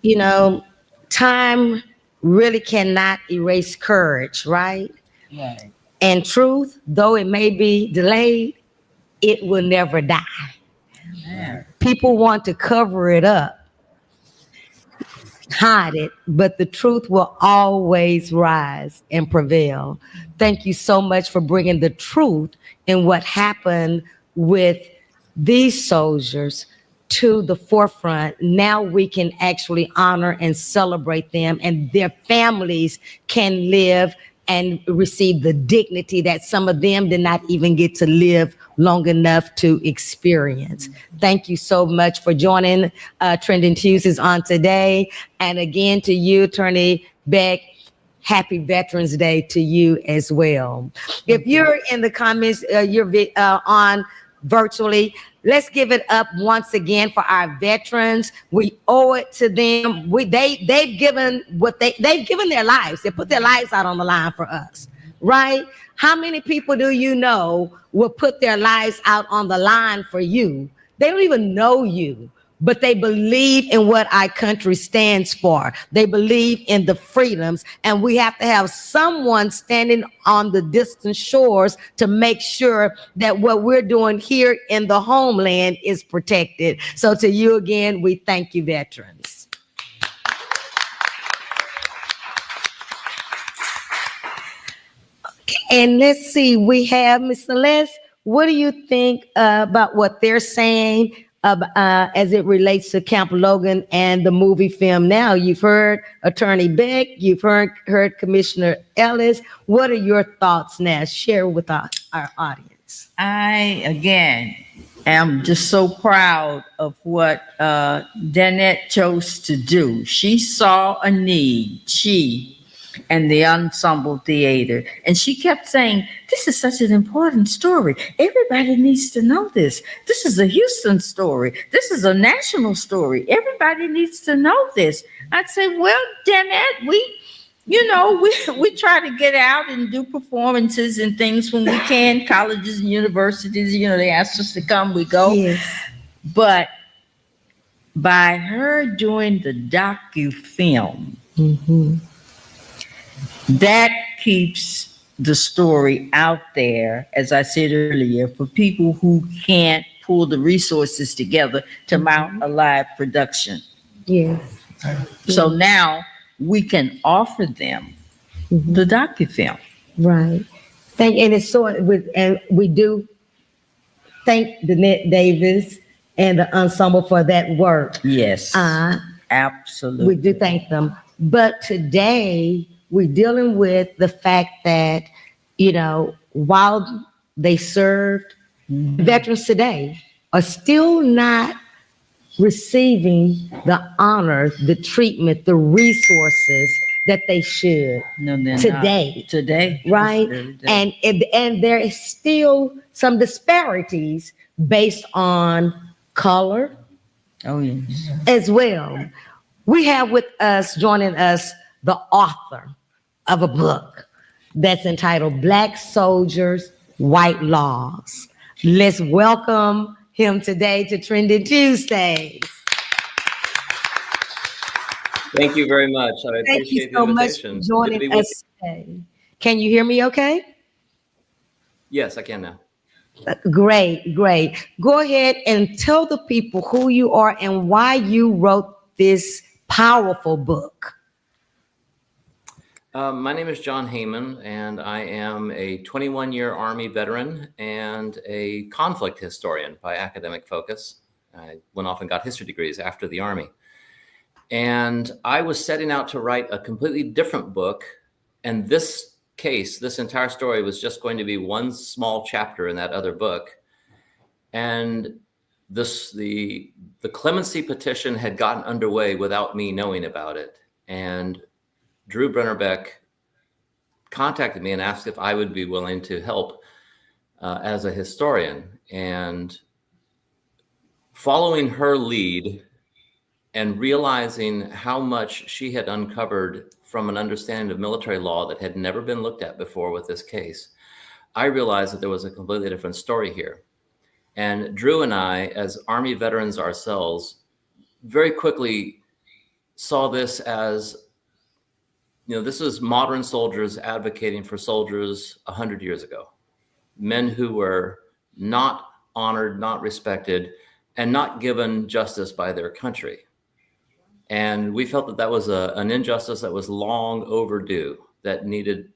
[SPEAKER 1] you know, time really cannot erase courage, right?
[SPEAKER 4] Right.
[SPEAKER 1] And truth, though it may be delayed, it will never die.
[SPEAKER 4] Yeah.
[SPEAKER 1] People want to cover it up, hide it, but the truth will always rise and prevail. Thank you so much for bringing the truth in what happened with these soldiers to the forefront. Now we can actually honor and celebrate them, and their families can live and receive the dignity that some of them did not even get to live long enough to experience. Thank you so much for joining Trending Tuesdays on today. And again, to you, Attorney Beck, happy Veterans Day to you as well. If you're in the comments, you're on virtually, let's give it up once again for our veterans. We owe it to them. They've given they've given their lives. They put their lives out on the line for us, right? How many people do you know will put their lives out on the line for you? They don't even know you, but they believe in what our country stands for. They believe in the freedoms, and we have to have someone standing on the distant shores to make sure that what we're doing here in the homeland is protected. So to you again, we thank you, veterans. And let's see, we have Ms. Celeste. What do you think about what they're saying as it relates to Camp Logan and the movie film now? You've heard Attorney Beck, you've heard Commissioner Ellis. What are your thoughts now? Share with our audience.
[SPEAKER 4] I, again, am just so proud of what Danette chose to do. She saw a need, she and the ensemble theater. And she kept saying, this is such an important story. Everybody needs to know this. This is a Houston story. This is a national story. Everybody needs to know this. I'd say, well, Danette, we try to get out and do performances and things when we can. Colleges and universities, they ask us to come, we go.
[SPEAKER 1] Yes.
[SPEAKER 4] But by her doing the docu-film, that keeps the story out there, as I said earlier, for people who can't pull the resources together to mount a live production.
[SPEAKER 1] Yes.
[SPEAKER 4] So now we can offer them the docu-film.
[SPEAKER 1] Right. And it's so, and we do thank Danette Davis and the ensemble for that work.
[SPEAKER 4] Yes, absolutely.
[SPEAKER 1] We do thank them. But today we're dealing with the fact that, while they served, veterans today are still not receiving the honor, the treatment, the resources that they should.
[SPEAKER 4] No, they're
[SPEAKER 1] today.
[SPEAKER 4] not. Today.
[SPEAKER 1] Right? And there is still some disparities based on color.
[SPEAKER 4] Oh, yes.
[SPEAKER 1] As well. We have with us, joining us, the author of a book that's entitled Black Soldiers, White Laws. Let's welcome him today to Trending Tuesdays.
[SPEAKER 9] Thank you very much. I
[SPEAKER 1] Thank you
[SPEAKER 9] appreciate
[SPEAKER 1] so
[SPEAKER 9] the
[SPEAKER 1] much
[SPEAKER 9] invitation.
[SPEAKER 1] for joining us today. Can you hear me okay?
[SPEAKER 9] Yes, I can now.
[SPEAKER 1] Great. Go ahead and tell the people who you are and why you wrote this powerful book.
[SPEAKER 9] My name is John Heyman, and I am a 21-year Army veteran and a conflict historian by academic focus. I went off and got history degrees after the Army. And I was setting out to write a completely different book. And this entire story was just going to be one small chapter in that other book. And the clemency petition had gotten underway without me knowing about it. And Drew Brennerbeck contacted me and asked if I would be willing to help as a historian. And following her lead and realizing how much she had uncovered from an understanding of military law that had never been looked at before with this case, I realized that there was a completely different story here. And Drew and I, as Army veterans ourselves, very quickly saw this as, this is modern soldiers advocating for soldiers 100 years ago, men who were not honored, not respected, and not given justice by their country. And we felt that that was an injustice that was long overdue, that needed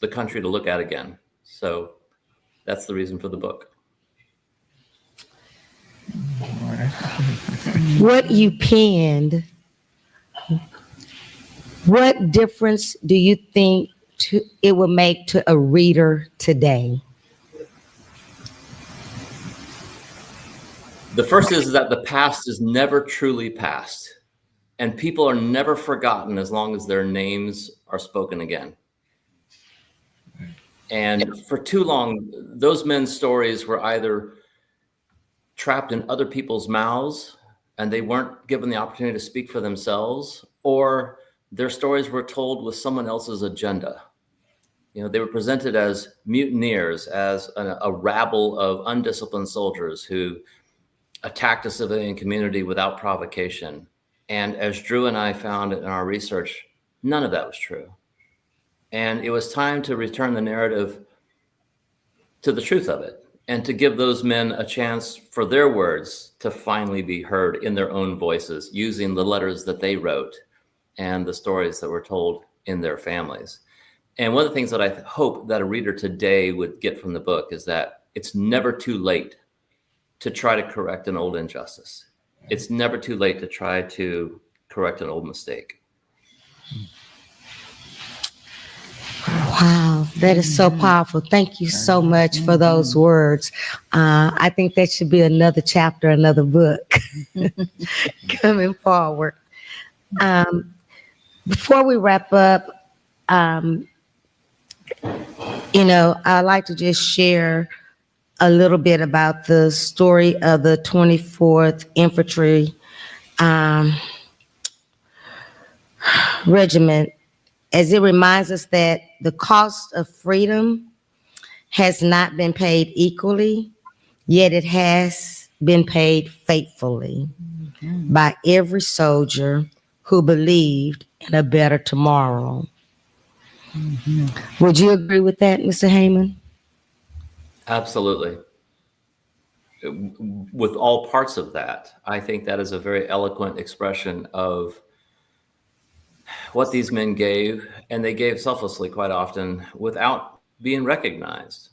[SPEAKER 9] the country to look at again. So that's the reason for the book.
[SPEAKER 1] What you penned, what difference do you think it will make to a reader today?
[SPEAKER 9] The first is that the past is never truly past, and people are never forgotten as long as their names are spoken again. And for too long, those men's stories were either trapped in other people's mouths and they weren't given the opportunity to speak for themselves, or their stories were told with someone else's agenda. They were presented as mutineers, as a rabble of undisciplined soldiers who attacked a civilian community without provocation. And as Drew and I found in our research, none of that was true. And it was time to return the narrative to the truth of it, and to give those men a chance for their words to finally be heard in their own voices, using the letters that they wrote and the stories that were told in their families. And one of the things that I hope that a reader today would get from the book is that it's never too late to try to correct an old injustice. It's never too late to try to correct an old mistake.
[SPEAKER 1] Wow, that is so powerful. Thank you so much for those words. I think that should be another chapter, another book coming forward. Before we wrap up, I'd like to just share a little bit about the story of the 24th Infantry Regiment, as it reminds us that the cost of freedom has not been paid equally, yet it has been paid faithfully by every soldier who believed in a better tomorrow. Would you agree with that, Mr. Heyman?
[SPEAKER 9] Absolutely. With all parts of that, I think that is a very eloquent expression of what these men gave, and they gave selflessly quite often without being recognized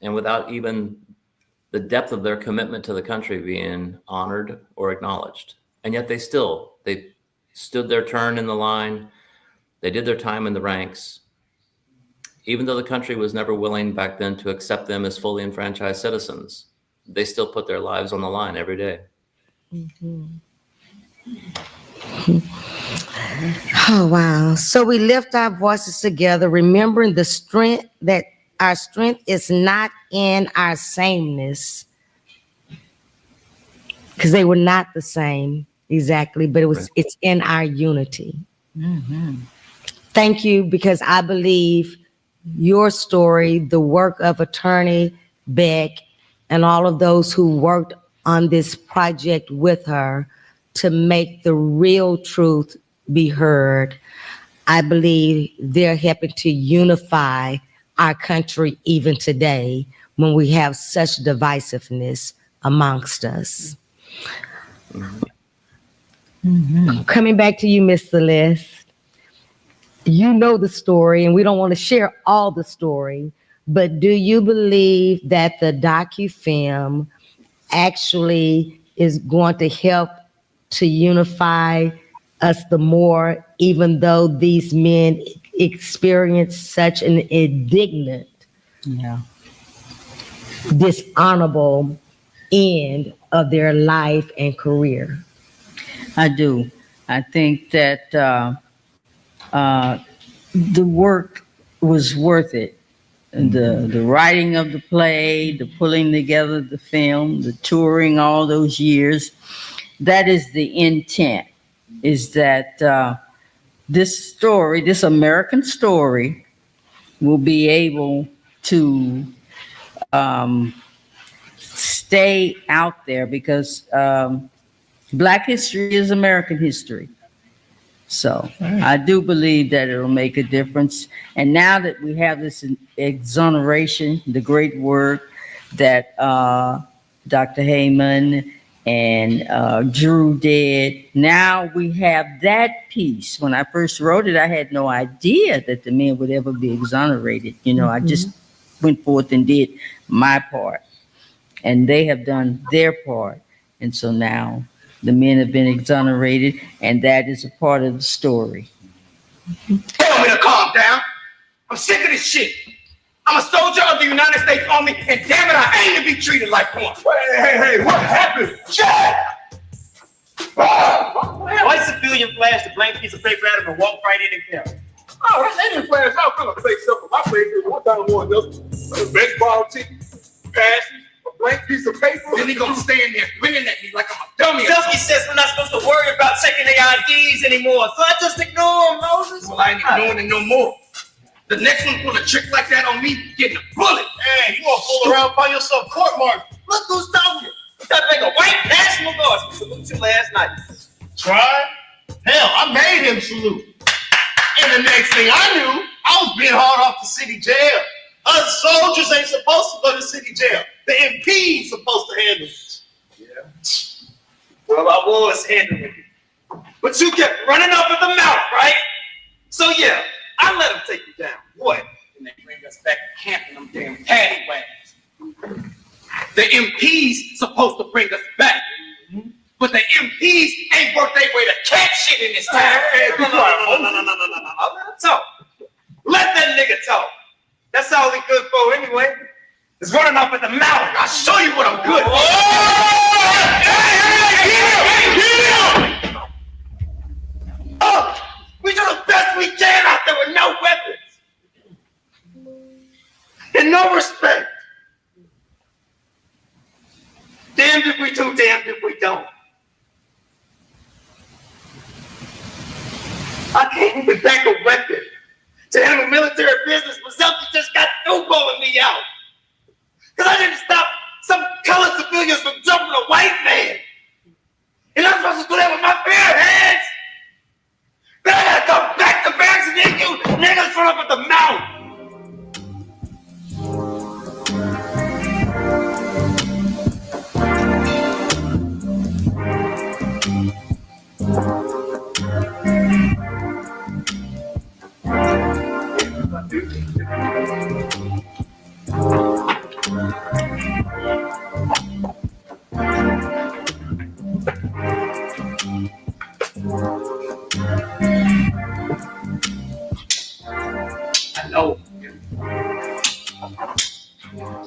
[SPEAKER 9] and without even the depth of their commitment to the country being honored or acknowledged. And yet they stood their turn in the line. They did their time in the ranks. Even though the country was never willing back then to accept them as fully enfranchised citizens, they still put their lives on the line every day.
[SPEAKER 1] Oh, wow. So we lift our voices together, remembering the strength, that our strength is not in our sameness, because they were not the same exactly, but it's in our unity. Thank you, because I believe your story, the work of Attorney Beck and all of those who worked on this project with her to make the real truth be heard, I believe they're helping to unify our country even today when we have such divisiveness amongst us. Coming back to you, Miss Celeste. You know the story, and we don't want to share all the story, but do you believe that the docufilm actually is going to help to unify us the more, even though these men experienced such an indignant, dishonorable end of their life and career?
[SPEAKER 4] I do. I think that the work was worth it. The writing of the play, the pulling together the film, the touring all those years, that is the intent, is that this story, this American story, will be able to stay out there, because Black history is American history. So I do believe that it'll make a difference. And now that we have this exoneration, the great work that Dr. Heyman and Drew did, now we have that piece. When I first wrote it, I had no idea that the men would ever be exonerated. You know, I just went forth and did my part, and they have done their part. And so now the men have been exonerated, and that is a part of the story.
[SPEAKER 6] Tell me to calm down. I'm sick of this shit. I'm a soldier of the United States Army, and damn it, I aim to be treated like one. Hey, what happened? Shut
[SPEAKER 10] White civilian flashed a blank piece of paper at him and walked right in and killed him.
[SPEAKER 6] Oh, they didn't flash out. I'm gonna say something. My place one time more than baseball team, passes, a blank piece of paper. Then he gonna stand there grinning at me like I'm a dummy.
[SPEAKER 10] Selkie says we're not supposed to worry about checking their IDs anymore, so I just ignore them, Moses.
[SPEAKER 6] Well, I ain't ignoring it no more. The next one pull a trick like that on me, getting a bullet.
[SPEAKER 10] Hey, you wanna fool around, find yourself court-martial. Look who's talking. You tried to make a white National Guard salute you last night.
[SPEAKER 6] Try? Hell, I made him salute. And the next thing I knew, I was being hauled off to city jail.
[SPEAKER 10] Us soldiers ain't supposed to go to city jail. The MP's supposed to handle it.
[SPEAKER 6] Yeah.
[SPEAKER 10] Well, I was handling it. But you kept running off at the mouth, right? So yeah, I let them take you down. What? And they bring us back to camp in them damn paddy wagons.
[SPEAKER 6] The MP's supposed to bring us back. But the MPs ain't worth their way to cat shit in this town.
[SPEAKER 10] No. I'll let him talk. Let that nigga talk. That's all he good for anyway. Is running off at the mouth.
[SPEAKER 6] I'll show you what I'm good for.
[SPEAKER 10] Oh, we do the best we can out there with no weapons. And no respect. Damned if we do, damned if we don't. I can't even back a weapon to handle military business, but something just got through blowing me out. Because I didn't stop some colored civilians from jumping a white man. And I'm supposed to do that with my bare hands. Then I gotta come back to barracks and then you niggas run up at the mouth.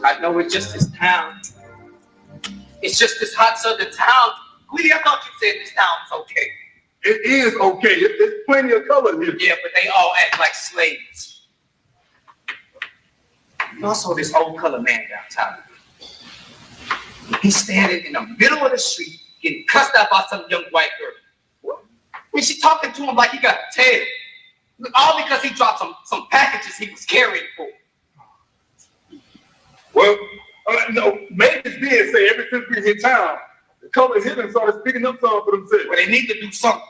[SPEAKER 10] I know it's just this town. It's just this hot southern town. Queenie, I thought you said this town's okay.
[SPEAKER 6] It is okay. There's plenty of color here.
[SPEAKER 10] Yeah, but they all act like slaves. Also, this old colored man downtown. He's standing in the middle of the street getting cussed out by some young white girl. I mean, she talking to him like he got a tail. All because he dropped some packages he was carrying for.
[SPEAKER 6] Well, no, Mavis did say ever since we hit town, the colors hit and started speaking up something for themselves.
[SPEAKER 10] But they need to do something.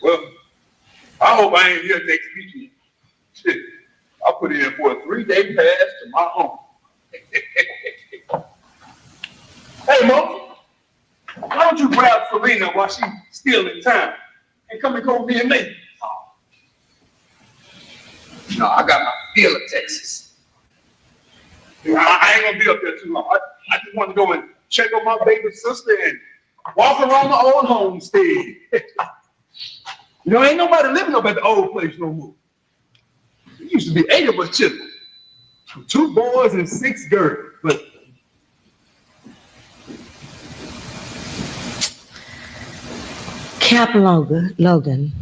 [SPEAKER 6] Well, I hope I ain't here next weekend. Shit, I put in for a 3-day pass to my home. Hey, Mo, why don't you grab Selena while she's still in town and come and go with me and me?
[SPEAKER 10] No, I got my feel of Texas.
[SPEAKER 6] I ain't gonna be up there too long. I just want to go and check on my baby sister and walk around the old homestead. You know, ain't nobody living up at the old place no more. There used to be 8 of us children. 2 boys and 6 girls. But
[SPEAKER 1] Cap Logan.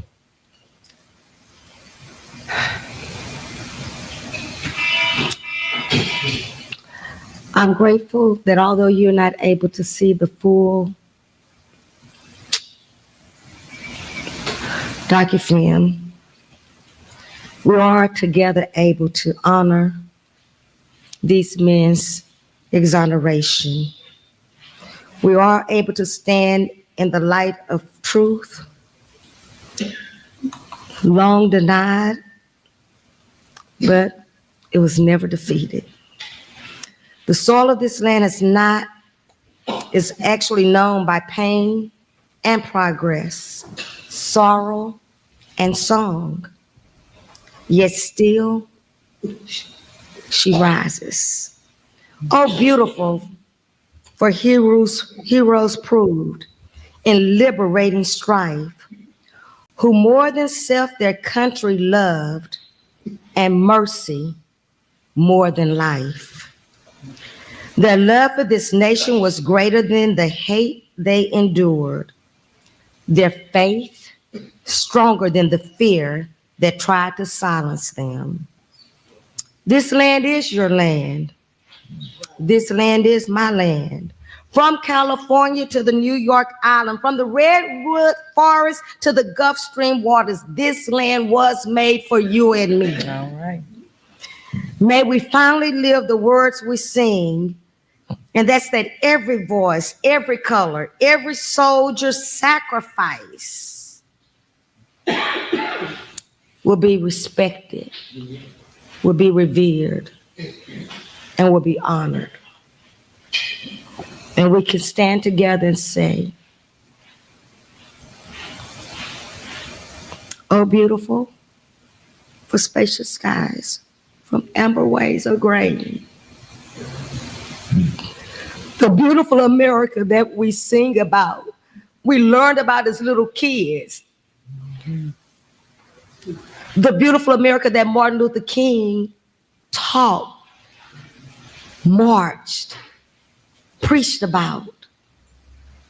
[SPEAKER 1] I'm grateful that although you're not able to see the full docufilm, we are together able to honor these men's exoneration. We are able to stand in the light of truth long denied, but it was never defeated. The soil of this land is actually known by pain and progress, sorrow and song. Yet still, she rises. Oh, beautiful, for heroes proved in liberating strife, who more than self their country loved, and mercy more than life. Their love for this nation was greater than the hate they endured. Their faith stronger than the fear that tried to silence them. This land is your land. This land is my land. From California to the New York Island, from the redwood forest to the Gulf Stream waters, this land was made for you and me.
[SPEAKER 4] All right.
[SPEAKER 1] May we finally live the words we sing, and that's that every voice, every color, every soldier's sacrifice will be respected, will be revered, and will be honored. And we can stand together and say, oh, beautiful, for spacious skies, from amber waves of grain. The beautiful America that we sing about, we learned about as little kids. The beautiful America that Martin Luther King taught, marched, preached about.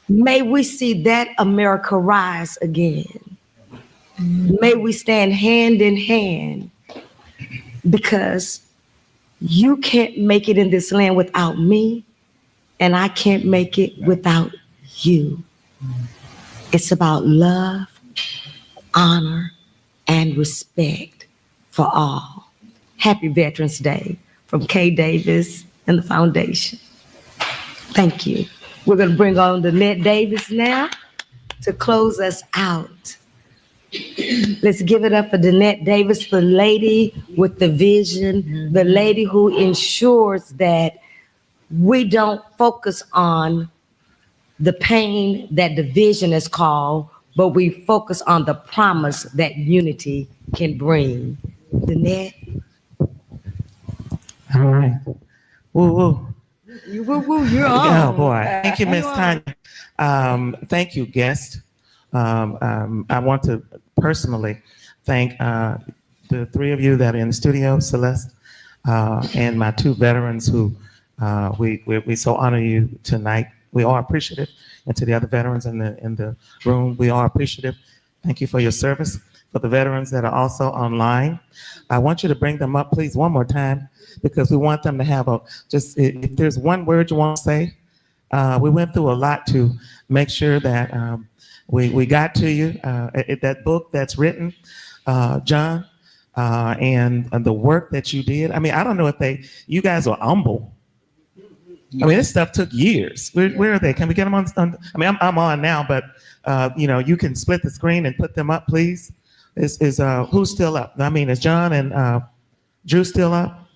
[SPEAKER 1] May we see that America rise again. May we stand hand in hand, because you can't make it in this land without me, and I can't make it without you. It's about love, honor, and respect for all. Happy Veterans Day from Kay Davis and the Foundation. Thank you. We're going to bring on Danette Davis now to close us out. Let's give it up for Danette Davis, the lady with the vision, the lady who ensures that we don't focus on the pain that division is called, but we focus on the promise that unity can bring. Danette?
[SPEAKER 11] All right. Woo woo.
[SPEAKER 1] You're on.
[SPEAKER 11] Oh boy. Thank you, Miss Tanya. Thank you, guest. I want to personally thank the three of you that are in the studio, Celeste, and my two veterans who we so honor you tonight. We are appreciative, and to the other veterans in the room, we are appreciative. Thank you for your service. For the veterans that are also online, I want you to bring them up, please, one more time, because we want them to have if there's one word you want to say. We went through a lot to make sure that we got to you. That book that's written, John, and the work that you did. I mean, I don't know if you guys are humble. I mean, this stuff took years. Where are they? Can we get them on? I mean, I'm on now, but you can split the screen and put them up, please. Who's still up? I mean, is John and Drew still up?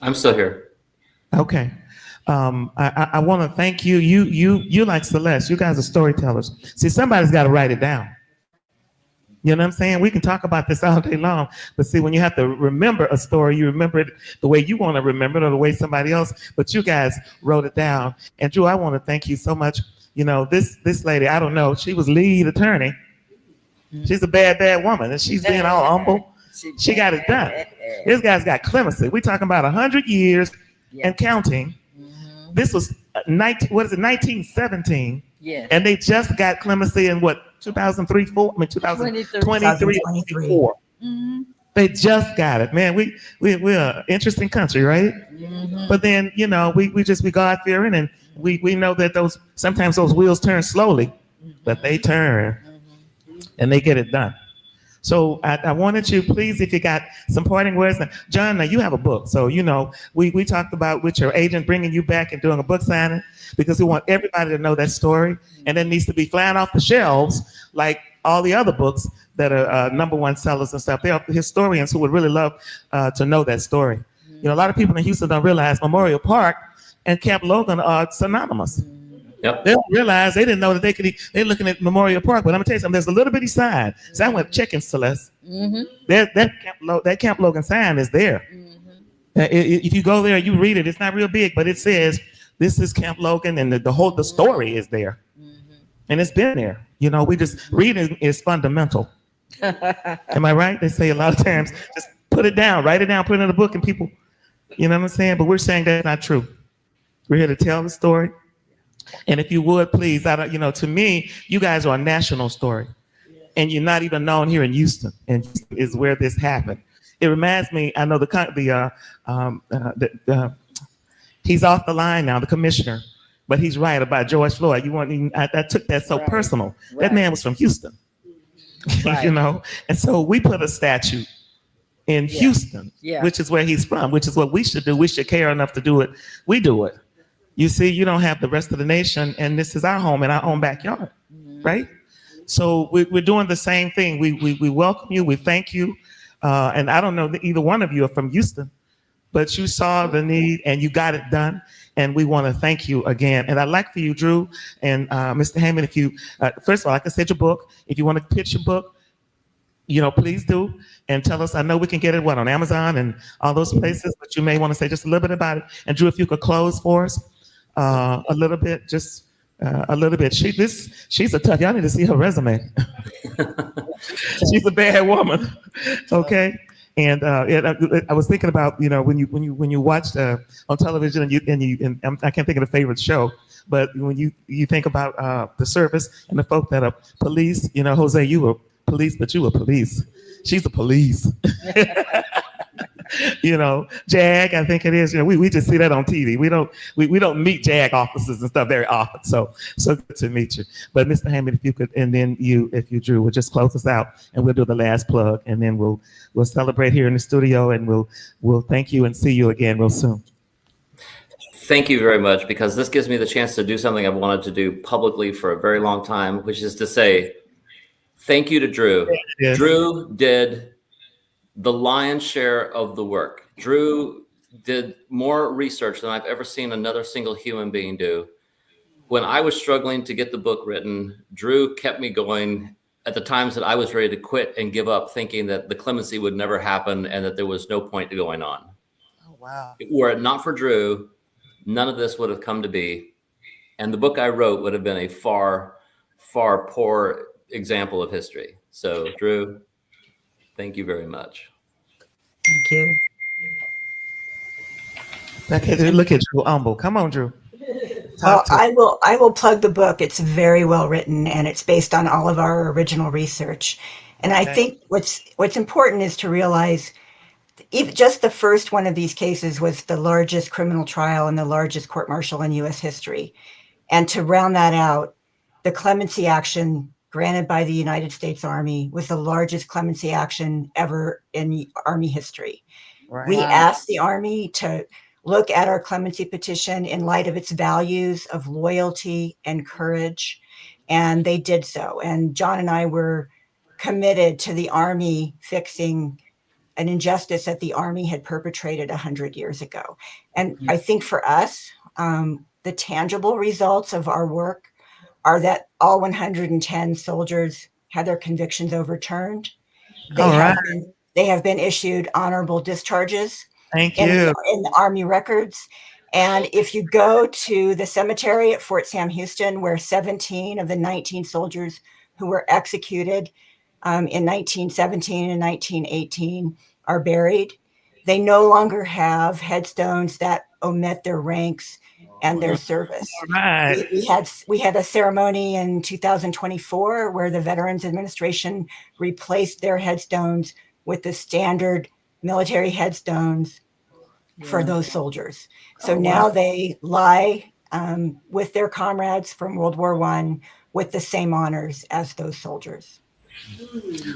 [SPEAKER 9] I'm still here.
[SPEAKER 11] Okay. I want to thank you. You like Celeste. You guys are storytellers. See, somebody's got to write it down. You know what I'm saying? We can talk about this all day long, but see, when you have to remember a story, you remember it the way you want to remember it or the way somebody else, but you guys wrote it down. And Drew, I want to thank you so much. You know, this lady, I don't know, she was lead attorney. She's a bad woman, and she's being all humble. She got it done. This guy's got clemency. We're talking about 100 years and counting. This was 1917.
[SPEAKER 4] Yeah.
[SPEAKER 11] And they just got clemency in 2003, 2023, 4. They just got it, man. We're an interesting country, right? But then, we God fearing, and we know that sometimes those wheels turn slowly, but they turn and they get it done. So I wanted you, please, if you got some parting words. Now, John, now you have a book. So, you know, we talked about with your agent bringing you back and doing a book signing because we want everybody to know that story. And it needs to be flying off the shelves like all the other books that are #1 sellers and stuff. There are historians who would really love to know that story. You know, a lot of people in Houston don't realize Memorial Park and Camp Logan are synonymous.
[SPEAKER 9] Yep.
[SPEAKER 11] They don't realize, they didn't know that they could, they're looking at Memorial Park. But I'm gonna tell you something, there's a little bitty sign. So I went checking, Celeste. That Camp Logan sign is there. If you go there, you read it, it's not real big, but it says, this is Camp Logan, and the story is there. And it's been there. You know, reading is fundamental. Am I right? They say a lot of times, just put it down, write it down, put it in a book, and people, you know what I'm saying? But we're saying that's not true. We're here to tell the story. And if you would, please, to me, you guys are a national story. And you're not even known here in Houston. And Houston is where this happened. It reminds me, I know he's off the line now, the commissioner, but he's right about George Floyd. I took that so personal. That man was from Houston, you know? And so we put a statue in Houston, which is where he's from, which is what we should do. We should care enough to do it. We do it. You see, you don't have the rest of the nation, and this is our home in our own backyard, right? So we're doing the same thing. We welcome you. We thank you. And I don't know that either one of you are from Houston, but you saw the need and you got it done. And we want to thank you again. And I'd like for you, Drew and Mr. Hammond, if you, first of all, like I said, your book, if you want to pitch your book, you know, please do. And tell us, I know we can get it, on Amazon and all those places, but you may want to say just a little bit about it. And Drew, if you could close for us a little bit, just a little bit. She's a tough, y'all need to see her resume. She's a bad woman. Okay. And I was thinking about, you know, when you watched on television and I can't think of the favorite show, but when you think about the service and the folk that are police, you know, Jose, you were police, but you were police. She's a police. You know, JAG, I think it is. You know, we just see that on TV. We don't meet JAG officers and stuff very often. So good to meet you. But Mr. Hammond, if you could, and then if you, Drew, will just close us out, and we'll do the last plug, and then we'll celebrate here in the studio, and we'll thank you and see you again real soon.
[SPEAKER 9] Thank you very much, because this gives me the chance to do something I've wanted to do publicly for a very long time, which is to say thank you to Drew. Yes. Drew did the lion's share of the work. Drew did more research than I've ever seen another single human being do. When I was struggling to get the book written, Drew kept me going at the times that I was ready to quit and give up, thinking that the clemency would never happen and that there was no point to going on.
[SPEAKER 11] Oh, wow.
[SPEAKER 9] Were it not for Drew, none of this would have come to be. And the book I wrote would have been a far, far poor example of history. So, Drew, thank you very much.
[SPEAKER 7] Thank you.
[SPEAKER 11] Okay, look at Drew humble. Come on, Drew.
[SPEAKER 7] Well, I will plug the book. It's very well written, and it's based on all of our original research. And I think what's important is to realize even just the first one of these cases was the largest criminal trial and the largest court-martial in U.S. history. And to round that out, the clemency action granted by the United States Army was the largest clemency action ever in Army history. Right. We asked the Army to look at our clemency petition in light of its values of loyalty and courage, and they did so. And John and I were committed to the Army fixing an injustice that the Army had perpetrated 100 years ago. And I think for us, the tangible results of our work are that all 110 soldiers had their convictions overturned. They have been issued honorable discharges.
[SPEAKER 11] Thank you.
[SPEAKER 7] In the Army records. And if you go to the cemetery at Fort Sam Houston, where 17 of the 19 soldiers who were executed in 1917 and 1918 are buried, they no longer have headstones that omit their ranks and their service. Right. We had a ceremony in 2024 where the Veterans Administration replaced their headstones with the standard military headstones for those soldiers. So now they lie with their comrades from World War I with the same honors as those soldiers.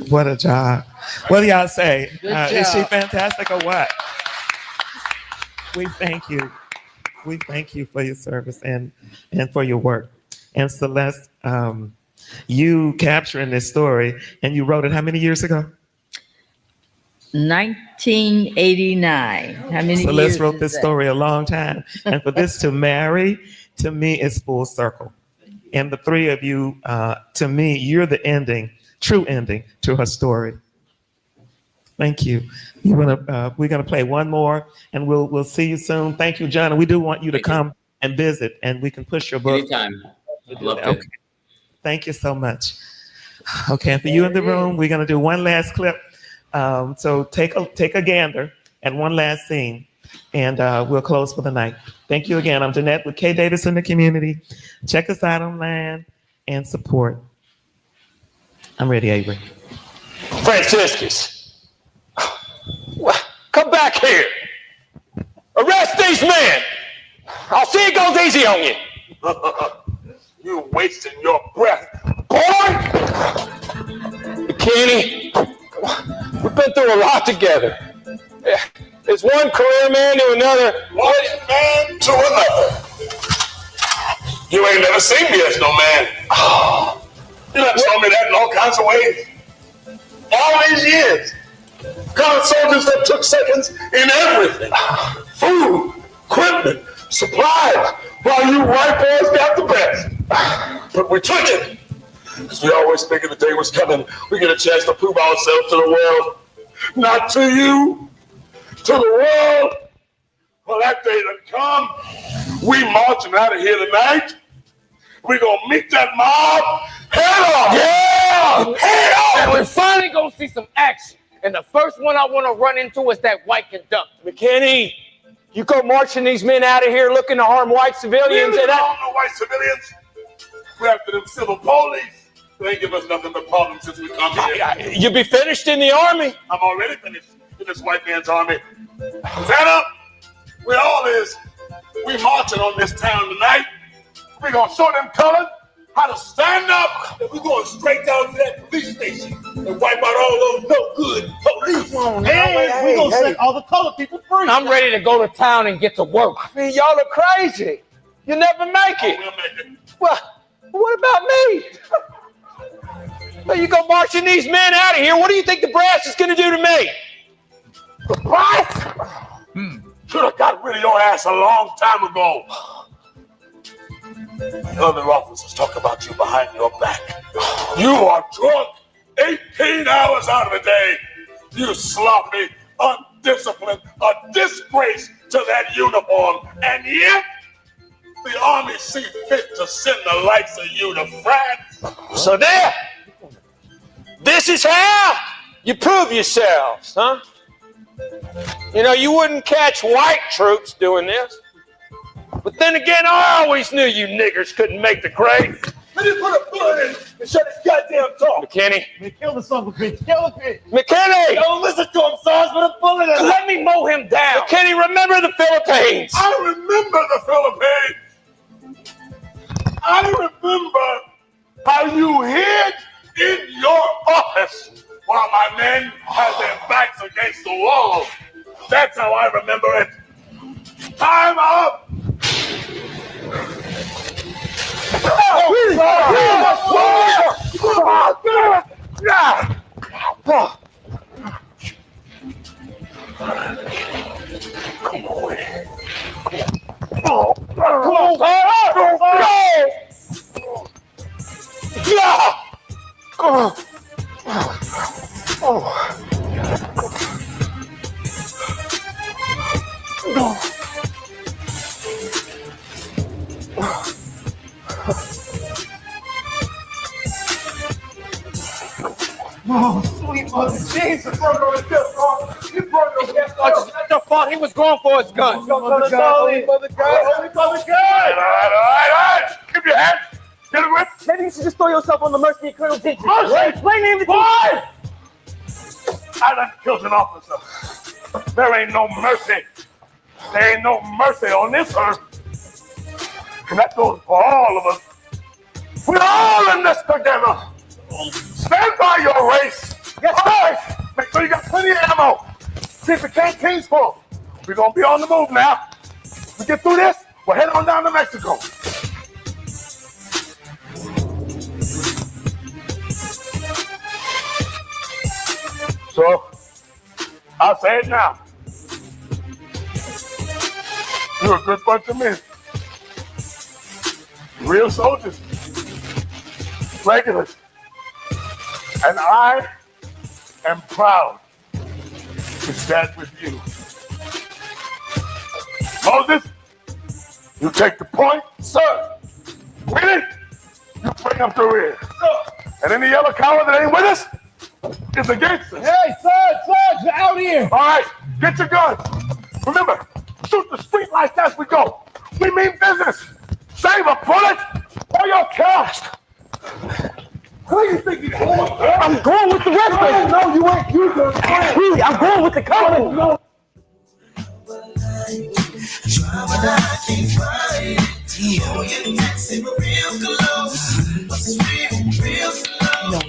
[SPEAKER 11] What a job. What do y'all say?
[SPEAKER 4] Good
[SPEAKER 11] Is she
[SPEAKER 4] job.
[SPEAKER 11] fantastic or what? We thank you. We thank you for your service and for your work. And Celeste, you capturing this story, and you wrote it how many years ago?
[SPEAKER 4] 1989. How many years?
[SPEAKER 11] Celeste wrote
[SPEAKER 4] is
[SPEAKER 11] this
[SPEAKER 4] that?
[SPEAKER 11] story a long time. And for this to marry, to me, it's full circle. And the three of you, to me, you're the ending, true ending to her story. Thank you. We're gonna play one more, and we'll see you soon. Thank you, John. And we do want you to come and visit, and we can push your book.
[SPEAKER 9] Anytime. I'd love to.
[SPEAKER 11] Okay. Thank you so much. Okay, and for you in the room, we're gonna do one last clip. So take a gander at one last scene, and we'll close for the night. Thank you again. I'm Jeanette with K. Davis in the Community. Check us out online and support. I'm ready, Avery.
[SPEAKER 5] Franciscus, come back here. Arrest these men. I'll see it goes easy on you.
[SPEAKER 6] You're wasting your breath.
[SPEAKER 5] Boy! Kenny, we've been through a lot together. There's one career man to another.
[SPEAKER 6] One man to another. You ain't never seen me as no man. You done told me that in all kinds of ways. All these years. Colored soldiers that took seconds in everything. Food, equipment, supplies, while you white boys got the best. But we took it. Because we always figured the day was coming. We get a chance to prove ourselves to the world. Not to you, to the world. Well, that day done come. We marching out of here tonight. We gonna meet that mob head on. Yeah, head on.
[SPEAKER 5] And we're finally gonna see some action. And the first one I want to run into is that white conductor. McKinney, you go marching these men out of here looking to harm white civilians.
[SPEAKER 6] We don't harm no white civilians. We're after them civil police. They ain't give us nothing but problems since we come here.
[SPEAKER 5] You'll be finished in the army.
[SPEAKER 6] I'm already finished in this white man's army. Santa, we all is. We marching on this town tonight. We gonna show them colors how to stand up. And we going straight down to that police station and wipe out all those no good police.
[SPEAKER 5] And we gonna set all the colored people free. I'm ready to go to town and get to work. I mean, y'all are crazy. You never make it.
[SPEAKER 6] We'll make it.
[SPEAKER 5] Well, what about me? Well, you go marching these men out of here. What do you think the brass is going to do to me?
[SPEAKER 6] The brass? Should have got rid of your ass a long time ago. The other officers talk about you behind your back. You are drunk 18 hours out of the day. You sloppy, undisciplined, a disgrace to that uniform. And yet, the army see fit to send the likes of you to France.
[SPEAKER 5] So there. This is how you prove yourselves, huh? You know, you wouldn't catch white troops doing this. But then again, I always knew you niggers couldn't make the grade.
[SPEAKER 6] Let me put a bullet in and shut his goddamn talk.
[SPEAKER 5] McKinney.
[SPEAKER 6] Kill the son of a bitch. Kill the bitch.
[SPEAKER 5] McKinney!
[SPEAKER 6] Don't listen to him, Sarge. Put a bullet in him.
[SPEAKER 5] Let me mow him down. McKinney, remember the Philippines.
[SPEAKER 6] I remember the Philippines. I remember how you hid in your office while my men had their backs against the wall. That's how I remember it. Time up! Oh, sweet mother Jesus. You brought your gift on. You brought your gift on.
[SPEAKER 5] It's not your fault. He was going for his gun.
[SPEAKER 6] Holy Mother God. All right. Give your hand. Get it with.
[SPEAKER 5] Maybe you should just throw yourself on the mercy of Colonel Dick.
[SPEAKER 6] Explain everything. Boy! I done killed an officer. There ain't no mercy. There ain't no mercy on this earth. And that goes for all of us. We're all in this together. Stand by your race. Yes, all right. Make sure you got plenty of ammo. Keep the canteens full. We're gonna be on the move now. We get through this, we'll head on down to Mexico. So, I'll say it now. You're a good bunch of men. Real soldiers. Regulars. And I am proud to stand with you. Moses, you take the point, sir. Willie, you bring up the rear. And any other coward that ain't with us is against us.
[SPEAKER 10] Hey, Sarge, you're out here.
[SPEAKER 6] All right, get your guns. Remember, shoot the street lights as we go. We mean business. Save a bullet or your cash. Where you think you're going? I'm going with the rest of it. No, you ain't. You going. I'm going with the company. No.
[SPEAKER 10] Try but I can't find it. Oh, you dancing real close. But it's real slow. No,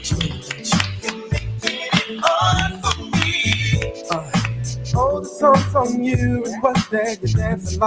[SPEAKER 10] you're making it hard for me.
[SPEAKER 6] Oh, the song's on you. Request that you dance a lot.